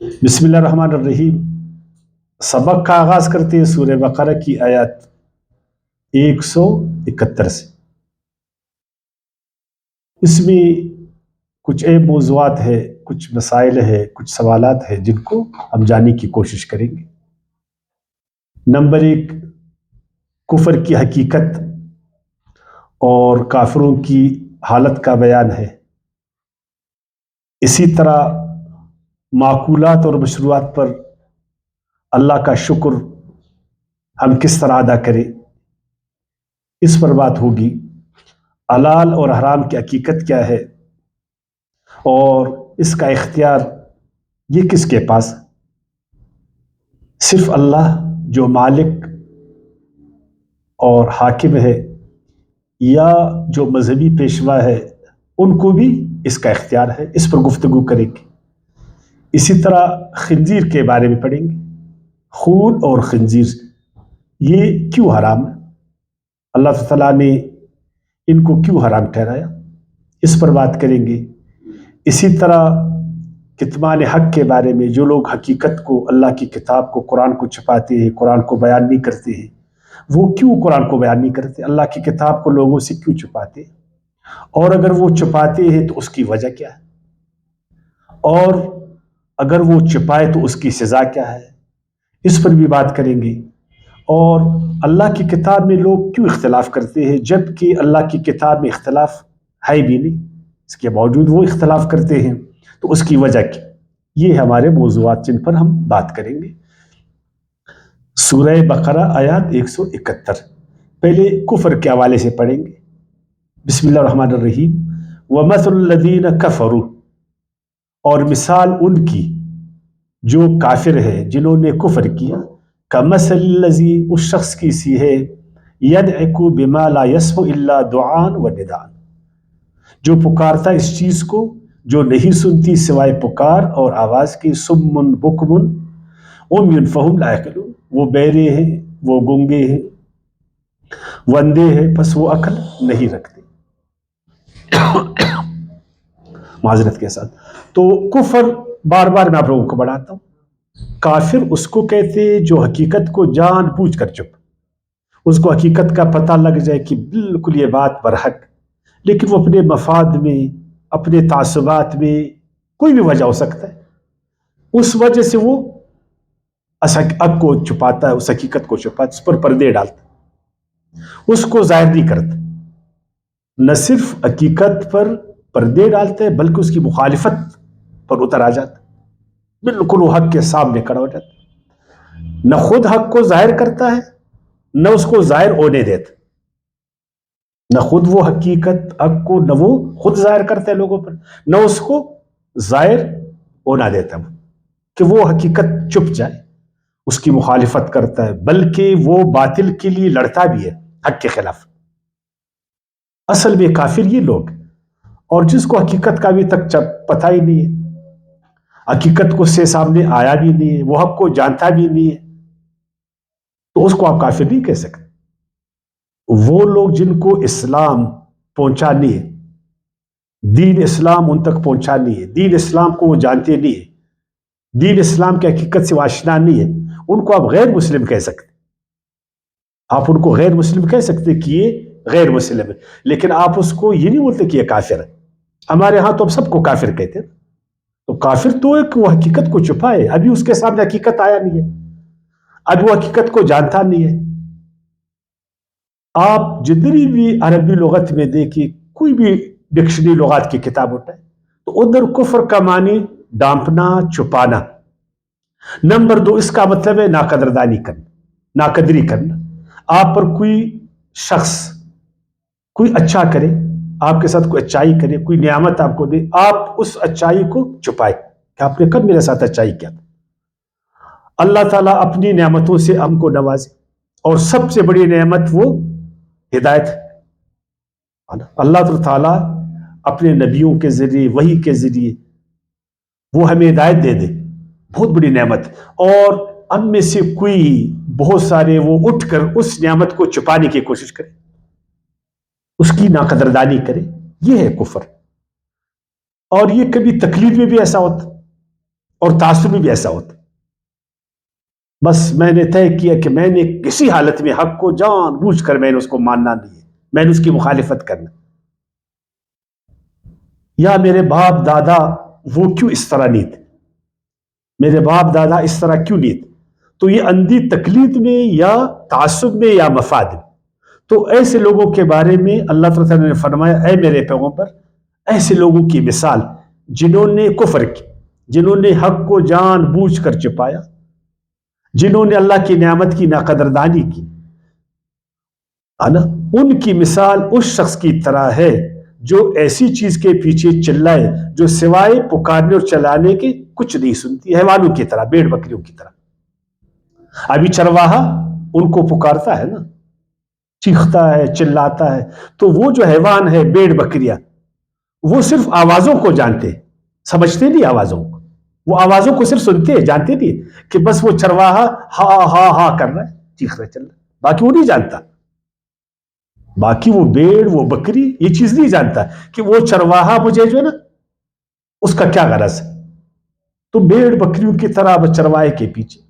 بسم اللہ الرحمن الرحیم۔ سبق کا آغاز کرتے ہیں سورہ بقرہ کی آیات 171 سے۔ اس میں کچھ اہم موضوعات ہے، کچھ مسائل ہے، کچھ سوالات ہیں جن کو ہم جاننے کی کوشش کریں گے۔ نمبر 1، کفر کی حقیقت اور کافروں کی حالت کا بیان ہے۔ اسی طرح معقولات اور مشروعات پر اللہ کا شکر ہم کس طرح ادا کریں، اس پر بات ہوگی۔ حلال اور حرام کی حقیقت کیا ہے اور اس کا اختیار یہ کس کے پاس ہے؟ صرف اللہ جو مالک اور حاکم ہے، یا جو مذہبی پیشوا ہے ان کو بھی اس کا اختیار ہے؟ اس پر گفتگو کریں گے۔ اسی طرح خنزیر کے بارے میں پڑھیں گے، خون اور خنزیر یہ کیوں حرام ہے، اللہ تعالیٰ نے ان کو کیوں حرام ٹھہرایا، اس پر بات کریں گے۔ اسی طرح کتمان حق کے بارے میں، جو لوگ حقیقت کو، اللہ کی کتاب کو، قرآن کو چھپاتے ہیں، قرآن کو بیان نہیں کرتے ہیں، وہ کیوں قرآن کو بیان نہیں کرتے، اللہ کی کتاب کو لوگوں سے کیوں چھپاتے ہیں، اور اگر وہ چھپاتے ہیں تو اس کی وجہ کیا ہے، اور اگر وہ چھپائے تو اس کی سزا کیا ہے، اس پر بھی بات کریں گے۔ اور اللہ کی کتاب میں لوگ کیوں اختلاف کرتے ہیں جبکہ اللہ کی کتاب میں اختلاف ہے بھی نہیں، اس کے باوجود وہ اختلاف کرتے ہیں، تو اس کی وجہ کیا؟ یہ ہمارے موضوعات جن پر ہم بات کریں گے۔ سورہ بقرہ آیات 171، پہلے کفر کے حوالے سے پڑھیں گے۔ بسم اللہ الرحمن الرحیم۔ وَمَثَلُ الَّذِينَ كَفَرُوا، اور مثال ان کی جو کافر ہے، جنہوں نے کفر کیا، کَمَثَلِ الَّذِي، اس شخص کی سی ہے، يَدْعِكُ بِمَا لَا يَسْمُعُ إِلَّا دُعَاءً وَنِدَاءً، جو پکارتا اس چیز کو جو نہیں سنتی سوائے پکار اور آواز کی، سم بکم عمی فہم لا یعقلون، وہ بہرے ہیں، وہ گونگے ہیں، وہ اندھے ہیں، پس وہ عقل نہیں رکھتے۔ معذرت کے ساتھ۔ تو کفر بار بار میں آپ لوگوں کو بڑھاتا ہوں، کافر اس کو کہتے ہیں جو حقیقت کو جان بوجھ کر چپ، اس کو حقیقت کا پتہ لگ جائے کہ بالکل یہ بات برحق، لیکن وہ اپنے مفاد میں، اپنے تعصبات میں، کوئی بھی وجہ ہو سکتا ہے، اس وجہ سے وہ حق کو چھپاتا ہے، اس حقیقت کو چھپاتا ہے، اس پر پردے ڈالتا ہے، اس کو ظاہر نہیں کرتا۔ نہ صرف حقیقت پر پردے ڈالتے ہیں بلکہ اس کی مخالفت پر اتر آ جاتا ہے، بالکل وہ حق کے سامنے کھڑا ہو جاتا ہے، نہ خود حق کو ظاہر کرتا ہے، نہ اس کو ظاہر ہونے دیتا، نہ خود وہ حقیقت حق کو، نہ وہ خود ظاہر کرتا ہے لوگوں پر، نہ اس کو ظاہر ہونا دیتا کہ وہ حقیقت چھپ جائے، اس کی مخالفت کرتا ہے، بلکہ وہ باطل کے لیے لڑتا بھی ہے، حق کے خلاف۔ اصل میں کافر یہ لوگ، اور جس کو حقیقت کا ابھی تک پتہ ہی نہیں ہے، حقیقت کو سے سامنے آیا بھی نہیں ہے، وہ حق کو جانتا بھی نہیں ہے، تو اس کو آپ کافر نہیں کہہ سکتے۔ وہ لوگ جن کو اسلام پہنچانی ہے، دین اسلام ان تک پہنچانی ہے، دین اسلام کو وہ جانتے نہیں ہے، دین اسلام کی حقیقت سے وہ آشنا نہیں ہے، ان کو آپ غیر مسلم کہہ سکتے، آپ ان کو غیر مسلم کہہ سکتے کہ یہ غیر مسلم ہے، لیکن آپ اس کو یہ نہیں بولتے کہ یہ کافر ہے۔ ہمارے ہاں تو ہم سب کو کافر کہتے ہیں، تو کافر تو ایک وہ حقیقت کو چھپائے، ابھی اس کے سامنے حقیقت آیا نہیں ہے، ابھی وہ حقیقت کو جانتا نہیں ہے۔ آپ جتنی بھی عربی لغت میں دیکھیں، کوئی بھی ڈکشنری لغات کی کتاب اٹھائے تو ادھر کفر کا معنی ڈانپنا، چھپانا۔ نمبر 2، اس کا مطلب ہے ناقدردانی کرنا، ناقدری کرنا۔ آپ پر کوئی شخص کوئی اچھا کرے، آپ کے ساتھ کوئی اچائی کرے، کوئی نعمت آپ کو دے، آپ اس اچائی کو چھپائے کہ آپ نے کب میرے ساتھ اچائی کیا تھا۔ اللہ تعالیٰ اپنی نعمتوں سے ہم کو نوازے، اور سب سے بڑی نعمت وہ ہدایت ہے۔ اللہ تعالیٰ اپنے نبیوں کے ذریعے، وحی کے ذریعے وہ ہمیں ہدایت دے دے، بہت بڑی نعمت، اور ہم میں سے کوئی بہت سارے وہ اٹھ کر اس نعمت کو چھپانے کی کوشش کرے، اس کی ناقدردانی کرے، یہ ہے کفر۔ اور یہ کبھی تقلید میں بھی ایسا ہوتا، اور تعصب بھی ایسا ہوتا ہے، بس میں نے طے کیا کہ میں نے کسی حالت میں حق کو جان بوجھ کر میں نے اس کو ماننا نہیں ہے، میں نے اس کی مخالفت کرنا، یا میرے باپ دادا وہ کیوں اس طرح نہیں تھے، میرے باپ دادا اس طرح کیوں نہیں تھے، تو یہ اندھی تقلید میں یا تعصب میں یا مفاد میں. تو ایسے لوگوں کے بارے میں اللہ تعالیٰ نے فرمایا اے میرے پیغمبر، ایسے لوگوں کی مثال جنہوں نے کفر کی، جنہوں نے حق کو جان بوجھ کر چھپایا، جنہوں نے اللہ کی نعمت کی ناقدردانی کی، ہے نا، ان کی مثال اس شخص کی طرح ہے جو ایسی چیز کے پیچھے چلائے جو سوائے پکارنے اور چلانے کے کچھ نہیں سنتی، حیوانوں کی طرح، بھیڑ بکریوں کی طرح. ابھی چرواہا ان کو پکارتا ہے نا، چیختا ہے، چلاتا ہے، تو وہ جو حیوان ہے، بھیڑ بکریاں، وہ صرف آوازوں کو جانتے، سمجھتے نہیں آوازوں کو، وہ آوازوں کو صرف سنتے ہیں، جانتے نہیں کہ بس وہ چرواہا ہا ہا ہا کر رہا ہے، چیخ رہا ہے، چل رہا ہے، باقی وہ نہیں جانتا. باقی وہ بھیڑ، وہ بکری یہ چیز نہیں جانتا کہ وہ چرواہا مجھے جو ہے نا اس کا کیا غرض ہے. تو بھیڑ بکریوں کی طرح وہ چرواہے کے پیچھے،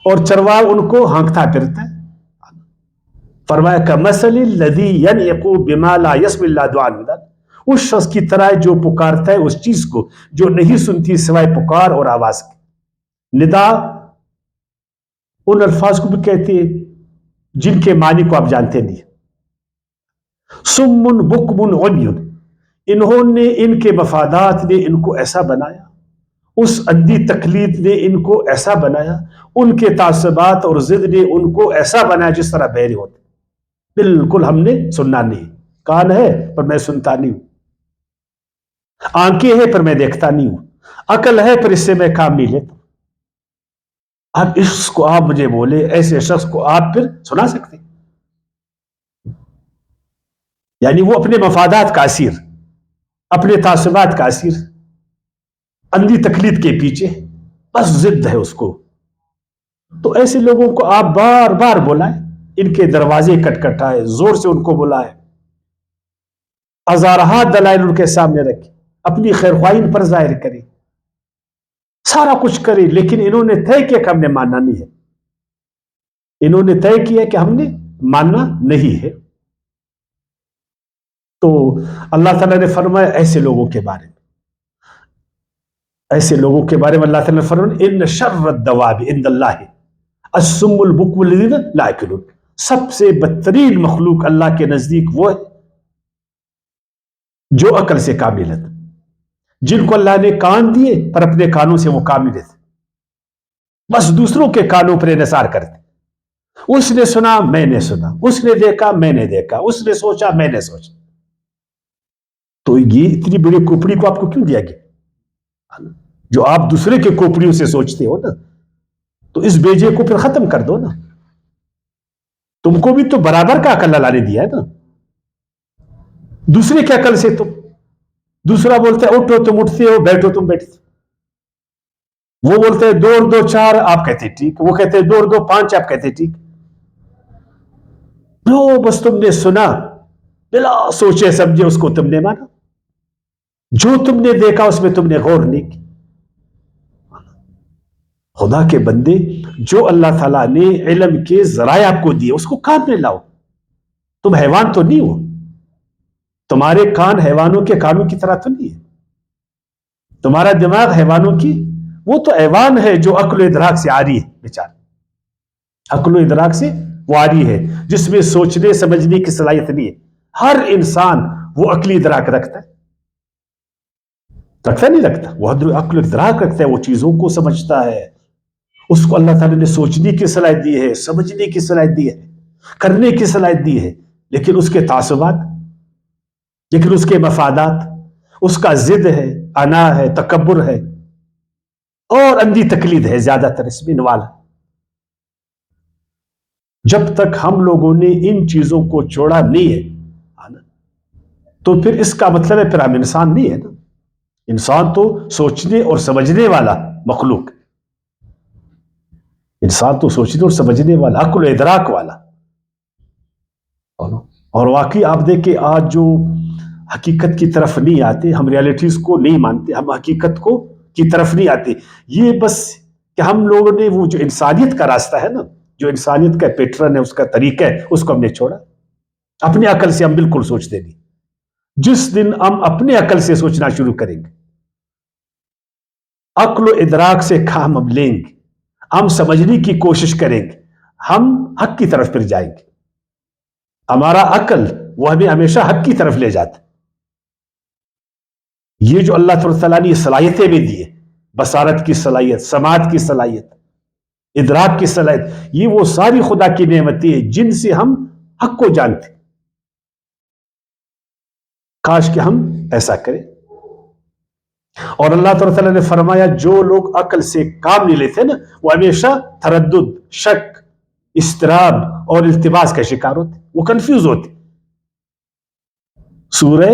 اور چرواہا ان کو ہانکتا پھرتا ہے. فرمایا کمثل الذی ینعق بما لا یسمع الا دعاء نداء، اس شخص کی طرح جو پکارتا ہے اس چیز کو جو نہیں سنتی سوائے پکار اور آواز کی. ندا ان الفاظ کو بھی کہتے ہیں جن کے معنی کو آپ جانتے نہیں. سم بکم عمی، انہوں نے، ان کے مفادات نے ان کو ایسا بنایا، اس اندھی تقلید نے ان کو ایسا بنایا، ان کے تعصبات اور ضد نے ان کو ایسا بنایا جس طرح بہرے ہوتے. بالکل ہم نے سننا نہیں، کان ہے پر میں سنتا نہیں ہوں، آنکھیں ہیں پر میں دیکھتا نہیں ہوں، عقل ہے پر اس سے میں کام نہیں لیتا. اب اس کو آپ مجھے بولے ایسے شخص کو آپ پھر سنا سکتے؟ یعنی وہ اپنے مفادات کا اسیر، اپنے تعصبات کا اسیر، اندھی تقلید کے پیچھے، بس ضد ہے اس کو. تو ایسے لوگوں کو آپ بار بار بلائیں، ان کے دروازے کٹکھٹائے، زور سے ان کو بلائیں، ہزارہ دلائل ان کے سامنے رکھیں، اپنی خیر خواہی ان پر ظاہر کریں، سارا کچھ کریں، لیکن انہوں نے طے کیا کہ ہم نے ماننا نہیں ہے، انہوں نے طے کیا کہ ہم نے ماننا نہیں ہے. تو اللہ تعالیٰ نے فرمایا ایسے لوگوں کے بارے میں، ایسے لوگوں کے بارے میں اللہ تعالیٰ نے فرمایا ان شر الدواب عند اللہ الصم البکم الذین لا یعقلون، سب سے بدترین مخلوق اللہ کے نزدیک وہ ہے جو عقل سے کام نہیں لیتا، جن کو اللہ نے کان دیے پر اپنے کانوں سے وہ کام نہیں لیتے، بس دوسروں کے کانوں پر انحصار کرتے. اس نے سنا میں نے سنا، اس نے دیکھا میں نے دیکھا، اس نے سوچا میں نے سوچا. تو یہ اتنی بڑی کھوپڑی کو آپ کو کیوں دیا گیا؟ جو آپ دوسرے کے کھوپڑیوں سے سوچتے ہو نا، تو اس بیجے کو پھر ختم کر دو نا. تم کو بھی تو برابر کا عقل اللہ نے دیا ہے نا، دوسرے کے عقل سے تم، دوسرا بولتا ہے اٹھو تم اٹھتے ہو، بیٹھو تم بیٹھتے، وہ بولتے ہیں 2 اور 2 4 آپ کہتے ٹھیک، وہ کہتے ہیں 2 اور 2 5 آپ کہتے ٹھیک. جو بس تم نے سنا بلا سوچے سمجھے اس کو تم نے مانا، جو تم نے دیکھا اس میں تم نے غور نہیں کی. خدا کے بندے، جو اللہ تعالیٰ نے علم کے ذرائع آپ کو دیے اس کو کام میں لاؤ. تم حیوان تو نہیں ہو، تمہارے کان حیوانوں کے کانوں کی طرح تو نہیں ہے، تمہارا دماغ حیوانوں کی، وہ تو حیوان ہے جو عقل و ادراک سے آری ہے، بیچارہ عقل و ادراک سے وہ آری ہے، جس میں سوچنے سمجھنے کی صلاحیت نہیں ہے. ہر انسان وہ عقلی ادراک رکھتا ہے، نہیں رکھتا، وہ عقل و ادراک رکھتا ہے، وہ چیزوں کو سمجھتا ہے، اس کو اللہ تعالیٰ نے سوچنے کی صلاحیت دی ہے، سمجھنے کی صلاحیت دی ہے، کرنے کی صلاحیت دی ہے، لیکن اس کے تعصبات، لیکن اس کے مفادات، اس کا ضد ہے، انا ہے، تکبر ہے، اور اندھی تقلید ہے زیادہ تر اس میں انوالو. جب تک ہم لوگوں نے ان چیزوں کو چھوڑا نہیں ہے تو پھر اس کا مطلب ہے پھر ہم انسان نہیں ہے نا. انسان تو سوچنے اور سمجھنے والا مخلوق، انسان تو سوچنے اور سمجھنے والا، عقل و ادراک والا. اور واقعی آپ دیکھیں آج جو حقیقت کی طرف نہیں آتے، ہم ریالٹیز کو نہیں مانتے، ہم حقیقت کو کی طرف نہیں آتے. یہ بس کہ ہم لوگوں نے وہ جو انسانیت کا راستہ ہے نا، جو انسانیت کا پیٹرن ہے، اس کا طریقہ ہے، اس کو ہم نے چھوڑا. اپنی عقل سے ہم بالکل سوچتے نہیں. جس دن ہم اپنے عقل سے سوچنا شروع کریں گے، عقل و ادراک سے کام ہم لیں گے، ہم سمجھنے کی کوشش کریں گے، ہم حق کی طرف پھر جائیں گے. ہمارا عقل وہ ہمیں ہمیشہ حق کی طرف لے جاتا. یہ جو اللہ تعالیٰ نے یہ صلاحیتیں بھی دی ہے، بصارت کی صلاحیت، سماعت کی صلاحیت، ادراک کی صلاحیت، یہ وہ ساری خدا کی نعمتیں ہیں جن سے ہم حق کو جانتے. کاش کہ ہم ایسا کریں. اور اللہ تعالیٰ نے فرمایا جو لوگ عقل سے کام نہیں لیتے نا، وہ ہمیشہ تردد، شک، اضطراب اور التباس کا شکار ہوتے، وہ کنفیوز ہوتے. سورہ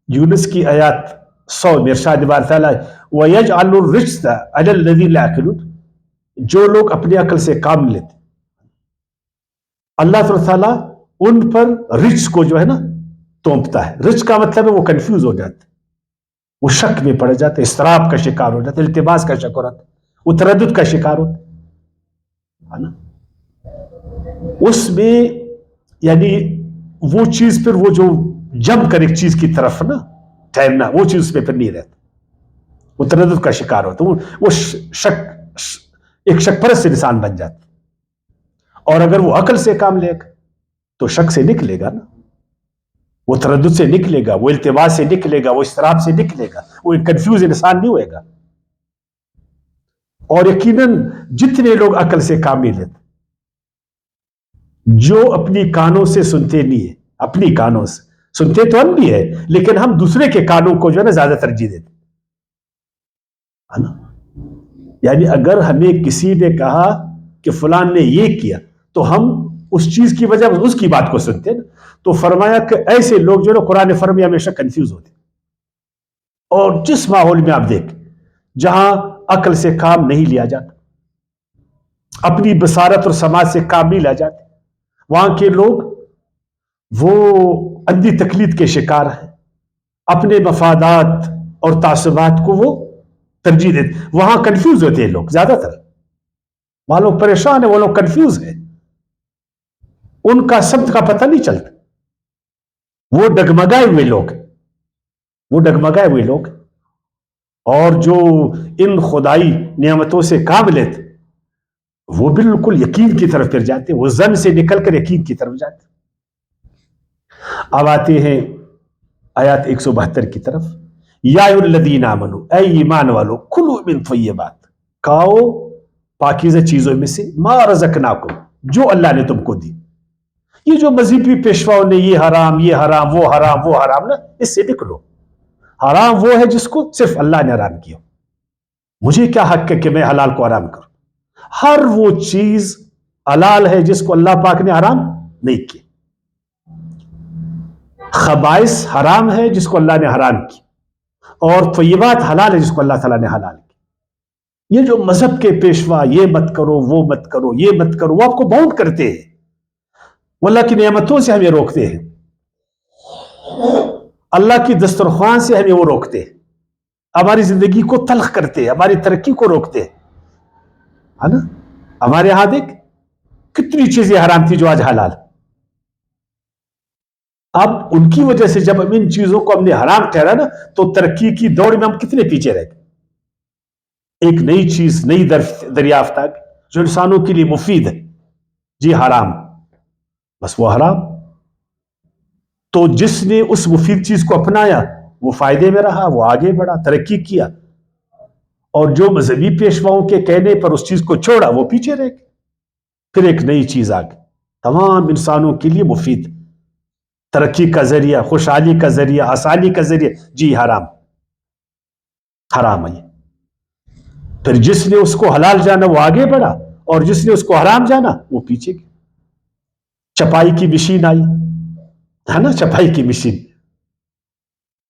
یونس کی آیات 100 میں ارشاد بار تعالیٰ وَيَجْعَلُ الرِّجْسَ عَلَى الَّذِينَ لَا يَعْقِلُونَ، جو لوگ اپنی عقل سے کام نہیں لیتے، اللہ تعالیٰ ان پر رجس کو جو ہے نا تونپتا ہے. رجس کا مطلب ہے وہ کنفیوز ہو جاتے، وہ شک میں پڑ جاتے، اضطراب کا شکار ہو جاتے، التباس کا شکار ہوتا، وہ تردد کا شکار ہوتا ہے نا. اس میں یعنی وہ چیز پھر وہ جو جم کر ایک چیز کی طرف نا ٹھہرنا، وہ چیز پہ پھر نہیں رہتا، وہ تردد کا شکار ہوتا، وہ شک، ایک شک پرست انسان بن جاتا. اور اگر وہ عقل سے کام لے گا تو شک سے نکلے گا نا، وہ تردد سے نکلے گا، وہ التباس سے نکلے گا، وہ اضطراب سے نکلے گا، وہ ایک کنفیوز انسان نہیں ہوئے گا. اور یقیناً جتنے لوگ عقل سے کام نہیں لیتے، جو اپنی کانوں سے سنتے نہیں ہے، اپنی کانوں سے سنتے تو ہم بھی ہے، لیکن ہم دوسرے کے کانوں کو جو ہے نا زیادہ ترجیح دیتے ہے نا. یعنی اگر ہمیں کسی نے کہا کہ فلان نے یہ کیا تو ہم اس چیز کی وجہ اس کی بات کو سنتے ہیں. تو فرمایا کہ ایسے لوگ جو ہے نا قرآن فرمی ہمیشہ کنفیوز ہوتے. اور جس ماحول میں آپ دیکھیں جہاں عقل سے کام نہیں لیا جاتا، اپنی بصارت اور سماعت سے کام نہیں لیا جاتا، وہاں کے لوگ وہ اندھی تقلید کے شکار ہیں، اپنے مفادات اور تعصبات کو وہ ترجیح دیتے. وہاں کنفیوز ہوتے ہیں لوگ، زیادہ تر وہاں لوگ پریشان ہیں، وہ لوگ کنفیوز ہیں، ان کا سمت کا پتہ نہیں چلتا، وہ ڈگمگائے ہوئے لوگ، وہ ڈگمگائے ہوئے لوگ. اور جو ان خدائی نعمتوں سے کام لیتے وہ بالکل یقین کی طرف پھر جاتے، وہ ظن سے نکل کر یقین کی طرف جاتے. اب آتے ہیں آیات 172 کی طرف. یا ایھا الذین آمنوا، اے ایمان والو، کلوا من طیبات، کھاؤ پاکیزہ چیزوں میں سے، ما رزقناکم، جو اللہ نے تم کو دی. یہ جو مذہبی پیشواؤں نے یہ حرام، یہ حرام، وہ حرام، وہ حرام نا، اس سے نکلو. حرام وہ ہے جس کو صرف اللہ نے حرام کیا، مجھے کیا حق ہے کہ میں حلال کو حرام کروں. ہر وہ چیز حلال ہے جس کو اللہ پاک نے حرام نہیں کیا. خبائث حرام ہے جس کو اللہ نے حرام کی، اور طیبات حلال ہے جس کو اللہ تعالیٰ نے حلال کی. یہ جو مذہب کے پیشوا یہ مت کرو، وہ مت کرو، یہ مت کرو، وہ آپ کو باؤنڈ کرتے ہیں، وہ اللہ کی نعمتوں سے ہمیں روکتے ہیں، اللہ کی دسترخوان سے ہمیں وہ روکتے ہیں، ہماری زندگی کو تلخ کرتے ہیں، ہماری ترقی کو روکتے ہیں، ہے نا. ہمارے ہاں دیکھ کتنی چیزیں حرام تھی جو آج حلال. اب ان کی وجہ سے جب ہم ان چیزوں کو ہم نے حرام ٹھہرا نا تو ترقی کی دوڑ میں ہم کتنے پیچھے رہ گئے. ایک نئی چیز، نئی دریافت آ گئی جو انسانوں کے لیے مفید ہے، جی حرام، بس وہ حرام. تو جس نے اس مفید چیز کو اپنایا وہ فائدے میں رہا، وہ آگے بڑھا، ترقی کیا. اور جو مذہبی پیشواؤں کے کہنے پر اس چیز کو چھوڑا وہ پیچھے رہ گئے. پھر ایک نئی چیز آ گئی، تمام انسانوں کے لیے مفید، ترقی کا ذریعہ، خوشحالی کا ذریعہ، آسانی کا ذریعہ، جی حرام، حرام ہے. پھر جس نے اس کو حلال جانا وہ آگے بڑھا، اور جس نے اس کو حرام جانا وہ پیچھے گیا. چپائی کی مشین آئی ہے نا، چپائی کی مشین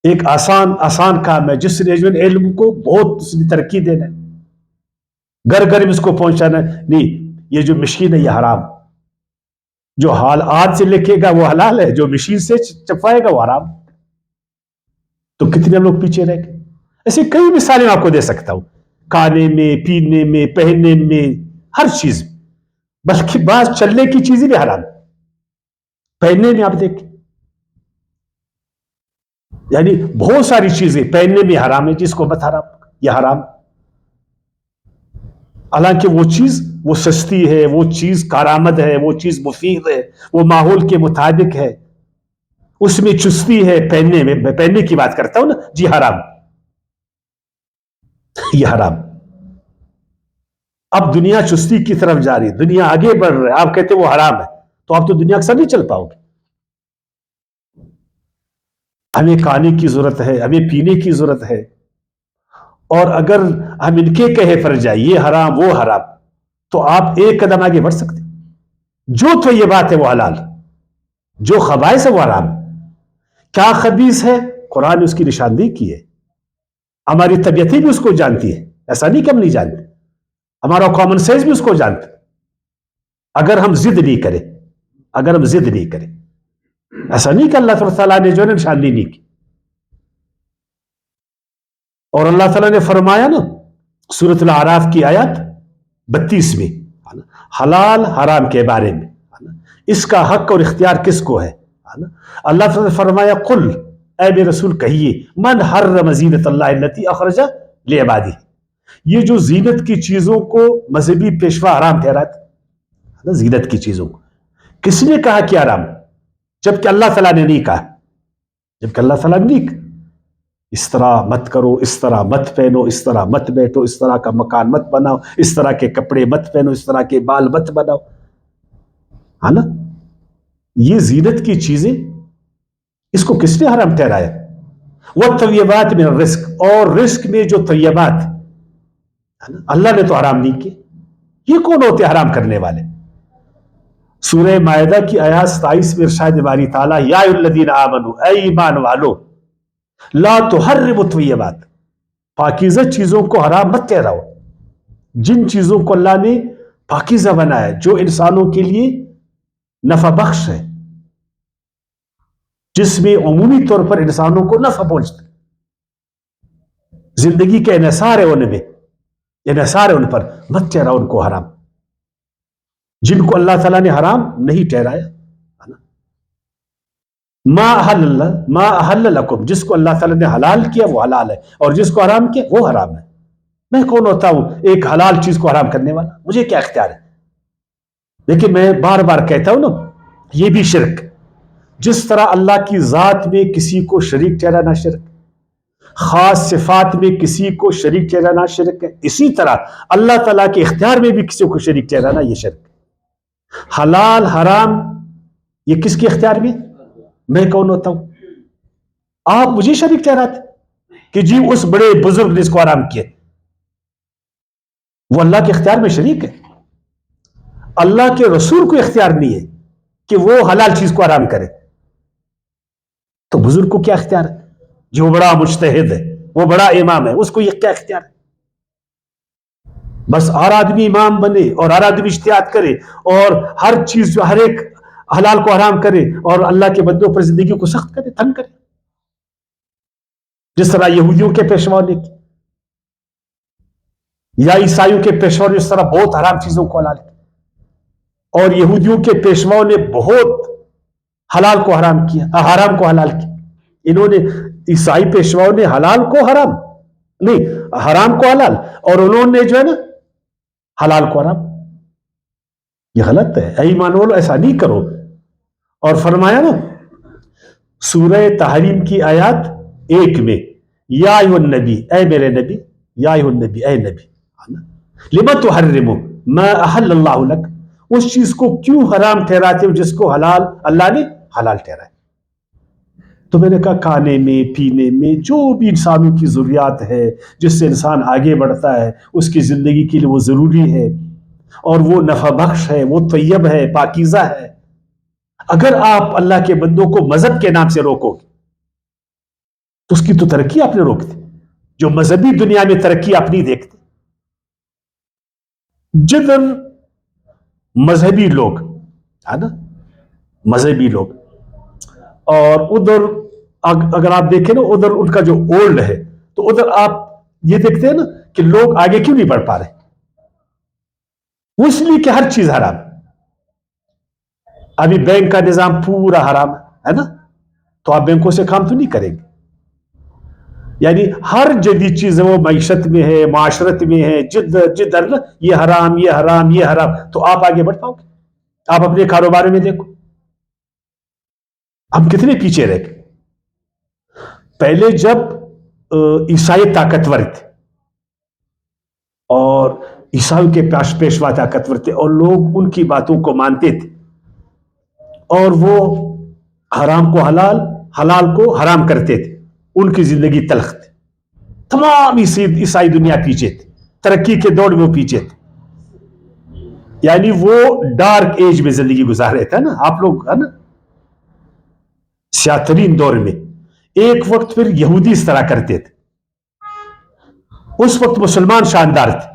ایک آسان کام ہے، جس نے جو علم کو بہت ترقی دینا ہے، گھر گھر میں اس کو پہنچانا ہے. نہیں، یہ جو مشین ہے یہ حرام. جو حال ہاتھ سے لکھے گا وہ حلال ہے، جو مشین سے چپائے گا وہ حرام. تو کتنے لوگ پیچھے رہ گئے. ایسی کئی مثالیں آپ کو دے سکتا ہوں، کھانے میں، پینے میں، پہننے میں، ہر چیز میں، بلکہ بعض چلنے کی چیزیں بھی حرام، پہننے میں آپ دیکھیں، یعنی بہت ساری چیزیں پہننے میں حرام ہے، جس کو مت حرام، یہ حرام، حالانکہ وہ چیز وہ سستی ہے، وہ چیز کارآمد ہے، وہ چیز مفید ہے، وہ ماحول کے مطابق ہے، اس میں چستی ہے، پہننے میں، میں پہننے کی بات کرتا ہوں نا، جی حرام، یہ حرام۔ اب دنیا چستی کی طرف جا رہی ہے، دنیا آگے بڑھ رہی ہے، آپ کہتے ہیں وہ حرام ہے، تو آپ تو دنیا کے ساتھ نہیں چل پاؤ گے۔ ہمیں کھانے کی ضرورت ہے، ہمیں پینے کی ضرورت ہے، اور اگر ہم ان کے کہے پر جائیں یہ حرام وہ حرام، تو آپ ایک قدم آگے بڑھ سکتے ہیں۔ جو تو یہ بات ہے وہ حلال، جو خبائث ہے وہ حرام۔ کیا خبیث ہے، قرآن نے اس کی نشاندہی کی ہے، ہماری طبیعتیں بھی اس کو جانتی ہے، ایسا نہیں کہ ہم نہیں جانتے، ہمارا کامن سینس بھی اس کو جانتا ہے، اگر ہم ضد نہیں کریں، اگر ہم ضد نہیں کریں، ایسا نہیں کہ اللہ تعالیٰ نے جو ہے نشاندہی نہیں کی۔ اور اللہ تعالیٰ نے فرمایا نا سورۃ الاعراف کی آیت 32 میں، حلال حرام کے بارے میں، اس کا حق اور اختیار کس کو ہے؟ اللہ تعالیٰ نے فرمایا قل، اے میرے رسول کہیے، من حرم زینت اللہ التی اخرج لعبادہ، یہ جو زینت کی چیزوں کو مذہبی پیشوا حرام ٹھہراتے، زینت کی چیزوں کو کس نے کہا کہ حرام؟ جبکہ اللہ تعالیٰ نے نہیں کہا، جبکہ اللہ تعالیٰ نے نہیں کہا اس طرح مت کرو، اس طرح مت پہنو، اس طرح مت بیٹھو، اس طرح کا مکان مت بناؤ، اس طرح کے کپڑے مت پہنو، اس طرح کے بال مت بناؤ، ہے نا؟ یہ زینت کی چیزیں، اس کو کس نے حرام ٹھہرایا؟ والطیبات من الرزق، اور رزق میں جو طیبات، اللہ نے تو حرام نہیں کی، یہ کون ہوتے حرام کرنے والے؟ سورہ مائدہ کی آیات 27 میں ارشاد باری تعالیٰ، یا ایھا الذین آمنوا، اے ایمان والو، لا تحرموا الطیبات، پاکیزہ چیزوں کو حرام مت ٹھہراؤ، جن چیزوں کو اللہ نے پاکیزہ بنایا، جو انسانوں کے لیے نفع بخش ہے، جس میں عمومی طور پر انسانوں کو نفع پہنچتا ہے، زندگی کے انحصار ہے ان میں، انحصار ہے ان پر، مت ٹھہراؤ ان کو حرام، جن کو اللہ تعالیٰ نے حرام نہیں ٹھہرایا۔ ما احل لکم، جس کو اللہ تعالیٰ نے حلال کیا وہ حلال ہے، اور جس کو حرام کیا وہ حرام ہے۔ میں کون ہوتا ہوں ایک حلال چیز کو حرام کرنے والا؟ مجھے کیا اختیار ہے؟ لیکن میں بار بار کہتا ہوں نا، یہ بھی شرک، جس طرح اللہ کی ذات میں کسی کو شریک ٹھہرانا شرک، خاص صفات میں کسی کو شریک ٹھہرانا شرک ہے، اسی طرح اللہ تعالیٰ کے اختیار میں بھی کسی کو شریک ٹھہرانا یہ شرک ہے۔ حلال حرام یہ کس کے اختیار میں؟ میں کون ہوتا ہوں؟ آپ مجھے شریک ٹھہراتے کہ جی اس بڑے بزرگ نے اس کو حرام کیا، وہ اللہ کے اختیار میں شریک ہے۔ اللہ کے رسول کو اختیار نہیں ہے کہ وہ حلال چیز کو حرام کرے، تو بزرگ کو کیا اختیار ہے؟ جو بڑا مجتہد ہے، وہ بڑا امام ہے، اس کو یہ کیا اختیار ہے؟ بس ہر آدمی امام بنے اور ہر آدمی اجتہاد کرے اور ہر چیز جو ہر ایک حلال کو حرام کرے اور اللہ کے بندوں پر زندگی کو سخت کرے، تنگ کرے، جس طرح یہودیوں کے پیشواؤں نے کی، یا عیسائیوں کے پیشواؤں نے اس طرح بہت حرام چیزوں کو حلال کیا، اور یہودیوں کے پیشواؤں نے بہت حلال کو حرام کیا، حرام کو حلال کیا۔ انہوں نے، عیسائی پیشواؤں نے حلال کو حرام نہیں، حرام کو حلال، اور انہوں نے جو ہے نا حلال کو حرام، یہ غلط ہے، اے ایمان والو ایسا نہیں کرو۔ اور فرمایا نا سورہ تحریم کی آیات 1 میں، یا ایھا النبی، اے میرے نبی، یا ایھا النبی، اے نبی، لما تحرم ما احل اللہ لک، اس چیز کو کیوں حرام ٹھہراتے ہو جس کو حلال اللہ نے حلال ٹھہرایا۔ تو میں نے کہا کھانے میں، پینے میں، جو بھی انسانوں کی ضروریات ہے، جس سے انسان آگے بڑھتا ہے، اس کی زندگی کے لیے وہ ضروری ہے اور وہ نفع بخش ہے، وہ طیب ہے، پاکیزہ ہے، اگر آپ اللہ کے بندوں کو مذہب کے نام سے روکو گے تو اس کی تو ترقی آپ نے روک دی۔ جو مذہبی دنیا میں ترقی آپ نہیں دیکھتے، جدھر مذہبی لوگ ہے نا، مذہبی لوگ، اور ادھر اگر آپ دیکھیں نا ادھر ان کا جو اولڈ ہے تو ادھر آپ یہ دیکھتے ہیں نا کہ لوگ آگے کیوں نہیں بڑھ پا رہے؟ وہ اس لیے کہ ہر چیز حرام. ابھی بینک کا نظام پورا حرام ہے نا، تو آپ بینکوں سے کام تو نہیں کریں گے. یعنی ہر جدید چیز وہ معیشت میں ہے، معاشرت میں ہے، جدھر نا یہ حرام یہ حرام یہ حرام، تو آپ آگے بڑھ پاؤ گے؟ آپ اپنے کاروبار میں دیکھو ہم کتنے پیچھے رہ گئے. پہلے جب عیسائی طاقتور تھے اور عیسائی کے پیشوا طاقتور تھے اور لوگ ان کی باتوں کو مانتے تھے اور وہ حرام کو حلال، حلال کو حرام کرتے تھے، ان کی زندگی تلخ تھی. تمام عیسائی دنیا پیچھے تھی، ترقی کے دور میں وہ پیچھے تھے. یعنی وہ ڈارک ایج میں زندگی گزار رہے تھے نا آپ لوگ، ہے نا، سیاہ ترین دور میں. ایک وقت پھر یہودی اس طرح کرتے تھے، اس وقت مسلمان شاندار تھے،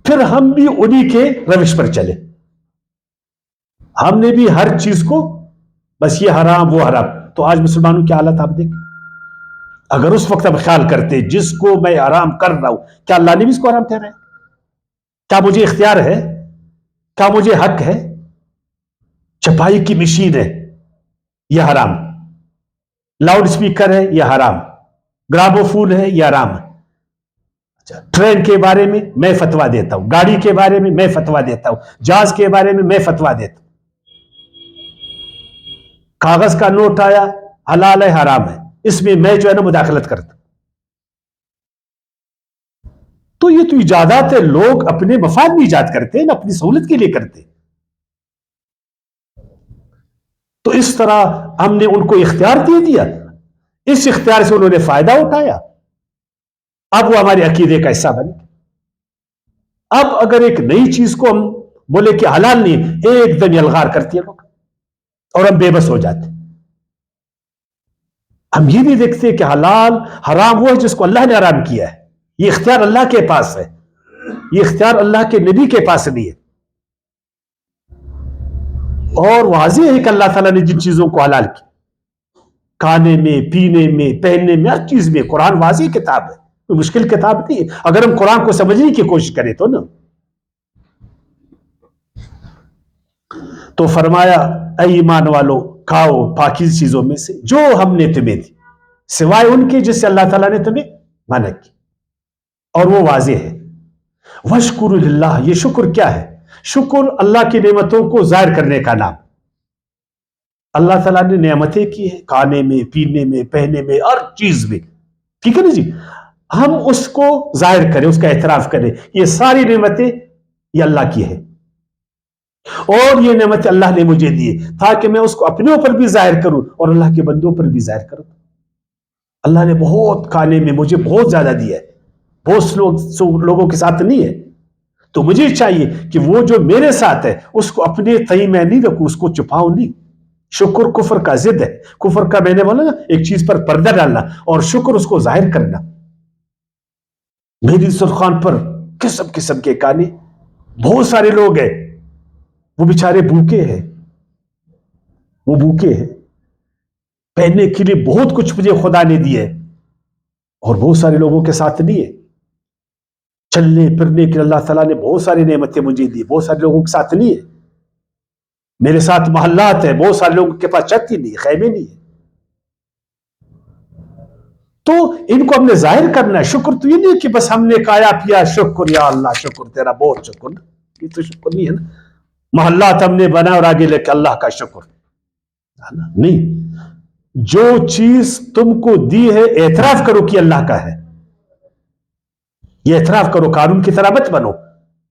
پھر ہم بھی انہی کے روش پر چلے. ہم نے بھی ہر چیز کو بس یہ حرام وہ حرام. تو آج مسلمانوں کی حالت آپ دیکھیں. اگر اس وقت ہم خیال کرتے جس کو میں حرام کر رہا ہوں، کیا اللہ نے بھی اس کو حرام ٹھہرایا؟ کیا مجھے اختیار ہے؟ کیا مجھے حق ہے؟ چھپائی کی مشین ہے یہ حرام، لاؤڈ سپیکر ہے یہ حرام، گرامو فون ہے یہ حرام. ٹرین کے بارے میں میں فتوا دیتا ہوں، گاڑی کے بارے میں میں فتوا دیتا ہوں، جہاز کے بارے میں میں فتوا دیتا ہوں. کاغذ کا نوٹ آیا، حلال ہے حرام ہے، اس میں میں جو ہے نا مداخلت کرتا ہوں. تو یہ تو ایجادات ہے، لوگ اپنے مفاد میں ایجاد کرتے ہیں نا، اپنی سہولت کے لیے کرتے ہیں. تو اس طرح ہم نے ان کو اختیار دے دیا، اس اختیار سے انہوں نے فائدہ اٹھایا، اب وہ ہمارے عقیدے کا حصہ بنے. اب اگر ایک نئی چیز کو ہم بولے کہ حلال نہیں، ایک دم یلغار کرتی ہے لوگ اور ہم بے بس ہو جاتے. ہم یہ نہیں دیکھتے کہ حلال حرام وہ ہے جس کو اللہ نے حرام کیا ہے. یہ اختیار اللہ کے پاس ہے، یہ اختیار اللہ کے نبی کے پاس نہیں ہے. اور واضح ہے کہ اللہ تعالیٰ نے جن چیزوں کو حلال کی، کھانے میں، پینے میں، پہننے میں، ہر چیز میں، قرآن واضح کتاب ہے، کوئی مشکل کتاب نہیں ہے اگر ہم قرآن کو سمجھنے کی کوشش کریں تو نا. تو فرمایا اے ایمان والو، کھاؤ پاکیز چیزوں میں سے جو ہم نے تمہیں دی، سوائے ان کے جس سے اللہ تعالیٰ نے تمہیں منع کی، اور وہ واضح ہے. وَاشْكُرُوا لِلَّهِ، یہ شکر کیا ہے؟ شکر اللہ کی نعمتوں کو ظاہر کرنے کا نام. اللہ تعالیٰ نے نعمتیں کی ہیں، کھانے میں، پینے میں، پہننے میں، ہر چیز میں، ٹھیک ہے نا جی. ہم اس کو ظاہر کریں، اس کا اعتراف کریں، یہ ساری نعمتیں یہ اللہ کی ہے، اور یہ نعمتیں اللہ نے مجھے دی تاکہ میں اس کو اپنے اوپر بھی ظاہر کروں اور اللہ کے بندوں پر بھی ظاہر کروں. اللہ نے بہت کھانے میں مجھے بہت زیادہ دیا ہے، بہت لوگوں کے ساتھ نہیں ہے. تو مجھے چاہیے کہ وہ جو میرے ساتھ ہے اس کو اپنے تئیں میں نہیں رکھوں، اس کو چھپاؤں نہیں. شکر کفر کا ضد ہے. کفر کا میں نے بولا نا ایک چیز پر پردہ ڈالنا، اور شکر اس کو ظاہر کرنا. میری دسترخوان پر قسم قسم کے کھانے، بہت سارے لوگ ہیں وہ بیچارے بھوکے ہیں، وہ بھوکے ہیں. پہننے کے لیے بہت کچھ مجھے خدا نے دیا ہے اور بہت سارے لوگوں کے ساتھ نہیں ہے. چلنے پھرنے کے اللہ تعالیٰ نے بہت ساری نعمتیں مجھے دی، بہت سارے لوگوں کے ساتھ نہیں ہے. میرے ساتھ محلات ہیں، بہت سارے لوگوں کے پاس چھت ہی نہیں، خیمے نہیں ہے. تو ان کو ہم نے ظاہر کرنا ہے. شکر تو یہ نہیں کہ بس ہم نے کھایا پیا شکر یا اللہ شکر تیرا بہت شکر، یہ تو شکر نہیں ہے نا. محلات ہم نے بنا اور آگے لے کے اللہ کا شکر نہیں. جو چیز تم کو دی ہے اعتراف کرو کہ اللہ کا ہے، یہ اعتراف کرو. قانون کی طرح مت بنو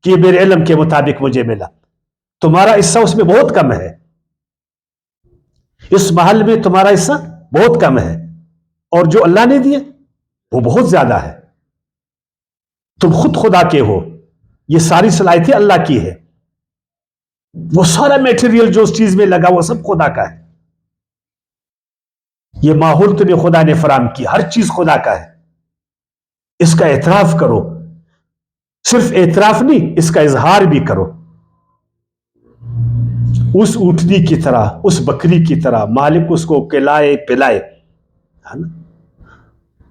کہ یہ میرے علم کے مطابق مجھے ملا، تمہارا حصہ اس میں بہت کم ہے، اس محل میں تمہارا حصہ بہت کم ہے، اور جو اللہ نے دیے وہ بہت زیادہ ہے. تم خود خدا کے ہو، یہ ساری صلاحیتیں اللہ کی ہے، وہ سارا میٹیریل جو اس چیز میں لگا وہ سب خدا کا ہے. یہ ماحول تمہیں خدا نے فراہم کیا، ہر چیز خدا کا ہے. اس کا اعتراف کرو، صرف اعتراف نہیں اس کا اظہار بھی کرو. اس اونٹنی کی طرح، اس بکری کی طرح مالک اس کو کھلائے پلائے،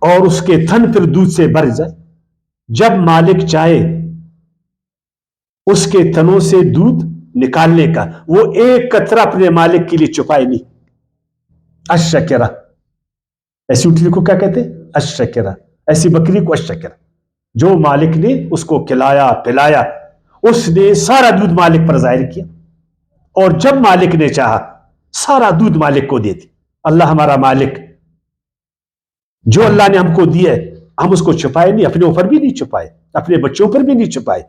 اور اس کے تھن پھر دودھ سے بھر جائے. جب مالک چاہے اس کے تھنوں سے دودھ نکالنے کا، وہ ایک قطرہ اپنے مالک کے لیے چھپائے نہیں. اشکرہ، ایسی اٹھلی کو کیا کہتے ہیں؟ اشکرہ. ایسی بکری کو اشکرہ. جو مالک نے اس کو کھلایا پلایا، اس نے سارا دودھ مالک پر ظاہر کیا، اور جب مالک نے چاہا سارا دودھ مالک کو دے دی. اللہ ہمارا مالک، جو اللہ نے ہم کو دیا ہے ہم اس کو چھپائے نہیں، اپنے اوپر بھی نہیں چھپائے، اپنے بچوں پر بھی نہیں چھپائے،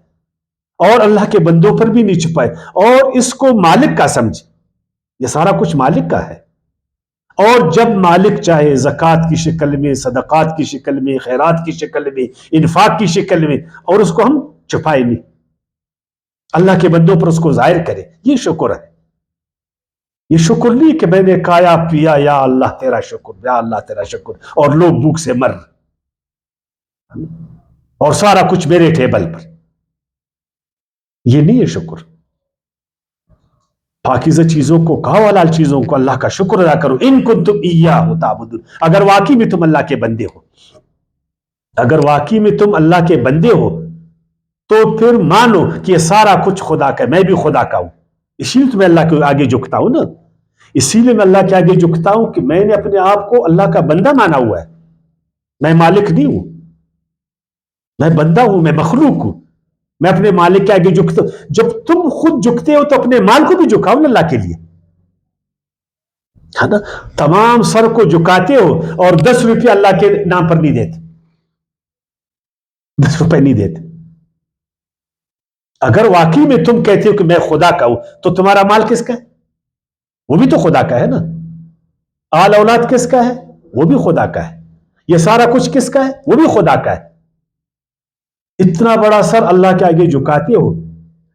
اور اللہ کے بندوں پر بھی نہیں چھپائے، اور اس کو مالک کا سمجھ. یہ سارا کچھ مالک کا ہے. اور جب مالک چاہے زکوٰۃ کی شکل میں، صدقات کی شکل میں، خیرات کی شکل میں، انفاق کی شکل میں، اور اس کو ہم چھپائے نہیں، اللہ کے بندوں پر اس کو ظاہر کرے. یہ شکر ہے. یہ شکر نہیں کہ میں نے کھایا پیا، یا اللہ تیرا شکر، یا اللہ تیرا شکر، اور لوگ بھوک سے مر اور سارا کچھ میرے ٹیبل پر. یہ نہیں ہے شکر. پاکیزہ چیزوں کو کھاؤ، حلال چیزوں کو، اللہ کا شکر ادا کرو. ان کنتم ایاہ تعبدون. اگر واقعی میں تم اللہ کے بندے ہو، اگر واقعی میں تم اللہ کے بندے ہو، تو پھر مانو کہ یہ سارا کچھ خدا کا ہے، میں بھی خدا کا ہوں. اسی لیے تو میں اللہ کے آگے جھکتا ہوں نا. اسی لیے میں اللہ کے آگے جھکتا ہوں کہ میں نے اپنے آپ کو اللہ کا بندہ مانا ہوا ہے. میں مالک نہیں ہوں، میں بندہ ہوں، میں مخلوق ہوں. میں اپنے مالک کے آگے جھکتا ہوں. جب تم خود جھکتے ہو تو اپنے مال کو بھی جھکاؤ نا اللہ کے لیے، ہے نا. تمام سر کو جھکاتے ہو اور 10 روپیہ اللہ کے نام پر نہیں دیتے، 10 روپے نہیں دیتے. اگر واقعی میں تم کہتے ہو کہ میں خدا کا ہوں، تو تمہارا مال کس کا ہے؟ وہ بھی تو خدا کا ہے نا. آل اولاد کس کا ہے؟ وہ بھی خدا کا ہے. یہ سارا کچھ کس کا ہے؟ وہ بھی خدا کا ہے. اتنا بڑا سر اللہ کے آگے جھکاتے ہو،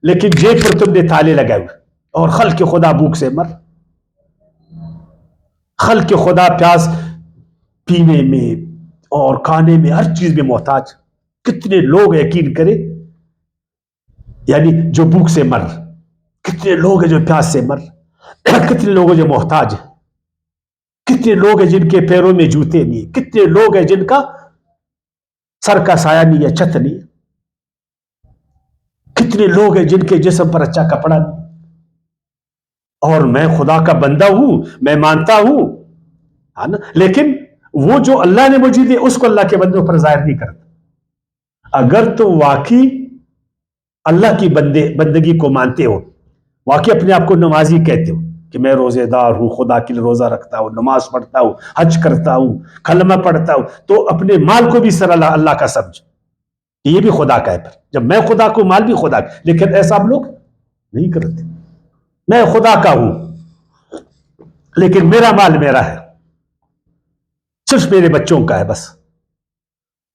لیکن جیب پر تم نے تالے لگائے ہوئے، اور خلق خدا بھوک سے مر. خلق خدا پیاس پینے میں اور کھانے میں، ہر چیز میں محتاج. کتنے لوگ یقین کرے، یعنی جو بھوک سے مر، کتنے لوگ ہیں جو پیاس سے مر، کتنے لوگ ہیں جو محتاج ہیں، کتنے لوگ ہیں جن کے پیروں میں جوتے نہیں، کتنے لوگ ہیں جن کا سر کا سایہ نہیں ہے، چھت نہیں ہے، کتنے لوگ ہیں جن کے جسم پر اچھا کپڑا نہیں. اور میں خدا کا بندہ ہوں، میں مانتا ہوں، ہے نا. لیکن وہ جو اللہ نے مجھے دیا اس کو اللہ کے بندوں پر ظاہر نہیں کرتا. اگر تم واقعی اللہ کی بندگی کو مانتے ہو، واقعی اپنے آپ کو نمازی کہتے ہو کہ میں روزے دار ہوں، خدا کے لیے روزہ رکھتا ہوں، نماز پڑھتا ہوں، حج کرتا ہوں، کلمہ پڑھتا ہوں، تو اپنے مال کو بھی سر اللہ کا سمجھ، یہ بھی خدا کا ہے. پھر جب میں خدا کو، مال بھی خدا کا. لیکن ایسا ہم لوگ نہیں کرتے. میں خدا کا ہوں لیکن میرا مال میرا ہے، صرف میرے بچوں کا ہے بس،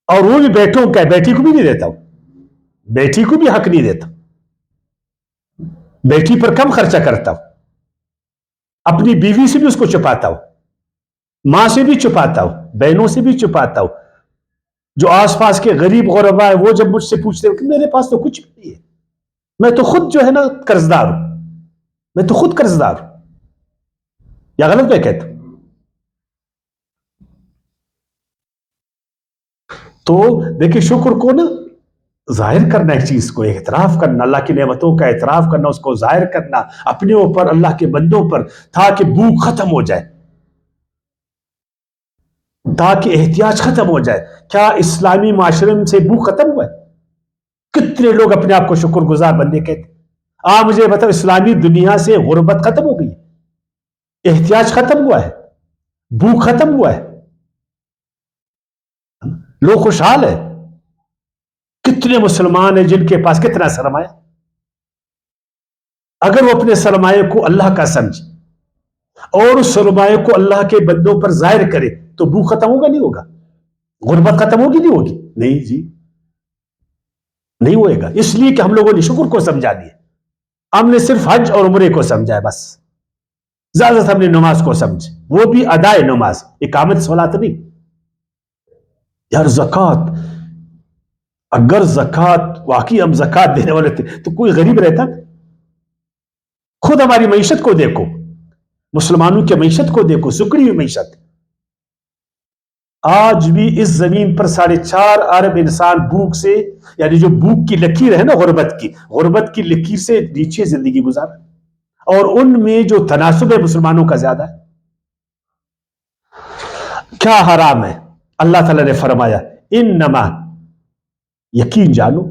اور وہ بھی بیٹوں کا ہے، بیٹی کو بھی نہیں دیتا ہوں، بیٹی کو بھی حق نہیں دیتا، بیٹی پر کم خرچہ کرتا ہوں، اپنی بیوی سے بھی اس کو چھپاتا ہوں، ماں سے بھی چھپاتا ہوں، بہنوں سے بھی چھپاتا ہوں. جو آس پاس کے غریب غربا ہے وہ جب مجھ سے پوچھتے ہیں کہ میرے پاس تو کچھ بھی نہیں ہے، میں تو خود جو ہے نا قرضدار ہوں، میں تو خود قرضدار ہوں. یا غلط میں کہتا ہوں؟ تو دیکھیں، شکر کو نا ظاہر کرنا، ایک چیز کو اعتراف کرنا، اللہ کی نعمتوں کا اعتراف کرنا، اس کو ظاہر کرنا اپنے اوپر، اللہ کے بندوں پر، تاکہ بھوک ختم ہو جائے، تاکہ احتیاج ختم ہو جائے. کیا اسلامی معاشرے سے بھوک ختم ہوا ہے؟ کتنے لوگ اپنے آپ کو شکر گزار بندے کہتے ہیں؟ آپ مجھے بتاؤ، اسلامی دنیا سے غربت ختم ہو گئی، احتیاج ختم ہوا ہے، بھوک ختم ہوا ہے، لوگ خوشحال ہے. کتنے مسلمان ہیں جن کے پاس کتنا سرمایہ، اگر وہ اپنے سرمایہ کو اللہ کا سمجھ اور اس سرمایہ کو اللہ کے بندوں پر ظاہر کرے، تو بھوک ختم ہوگا نہیں ہوگا؟ غربت ختم ہوگی نہیں ہوگی؟ نہیں جی، نہیں ہوئے گا. اس لیے کہ ہم لوگوں نے شکر کو سمجھا دیا، ہم نے صرف حج اور عمرے کو سمجھا ہے بس. زیادہ ہم نے نماز کو سمجھ، وہ بھی ادائے نماز، اقامت صلات نہیں. یار زکوٰۃ، اگر زکوٰۃ واقعی ہم زکوٰۃ دینے والے تھے تو کوئی غریب رہتا؟ خود ہماری معیشت کو دیکھو، مسلمانوں کی معیشت کو دیکھو، سکڑی ہوئی معیشت. آج بھی اس زمین پر 4.5 ارب انسان بھوک سے، یعنی جو بھوک کی لکیر ہے نا، غربت کی لکیر سے نیچے زندگی گزار، اور ان میں جو تناسب ہے مسلمانوں کا زیادہ ہے۔ کیا حرام ہے؟ اللہ تعالیٰ نے فرمایا انما، یقین جانو،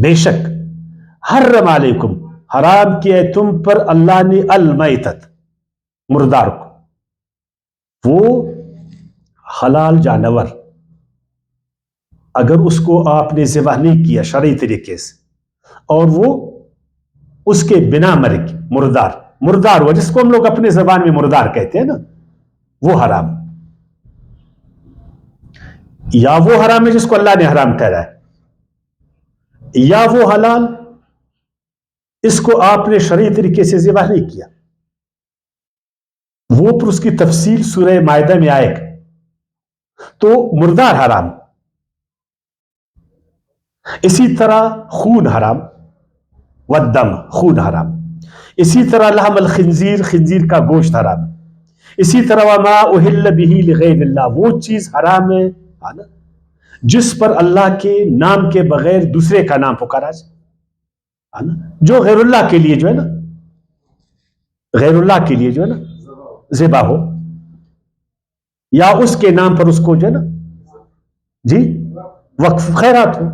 بے شک، حرم علیکم، حرام کیا ہے تم پر اللہ نے، المیتت، مردار کو، وہ حلال جانور اگر اس کو آپ نے ذبح نہیں کیا شرعی طریقے سے، اور وہ اس کے بنا مرگ، مردار ہوا، جس کو ہم لوگ اپنے زبان میں مردار کہتے ہیں نا، وہ حرام، یا وہ حرام ہے جس کو اللہ نے حرام ٹھہرایا ہے، یا وہ حلال اس کو آپ نے شرعی طریقے سے ذبح نہیں کیا، وہ پر اس کی تفصیل سورہ مائدہ میں آئے گا۔ تو مردار حرام، اسی طرح خون حرام، والدم، خون حرام، اسی طرح لحم الخنزیر، خنزیر کا گوشت حرام، اسی طرح وما اہل بہ لغیر اللہ، وہ چیز حرام ہے جس پر اللہ کے نام کے بغیر دوسرے کا نام پکارا جائے، جو غیر اللہ کے لیے جو ہے نا، غیر اللہ کے لیے جو ہے نا ذبح ہو، یا اس کے نام پر اس کو جو ہے نا جی وقف خیرات ہو۔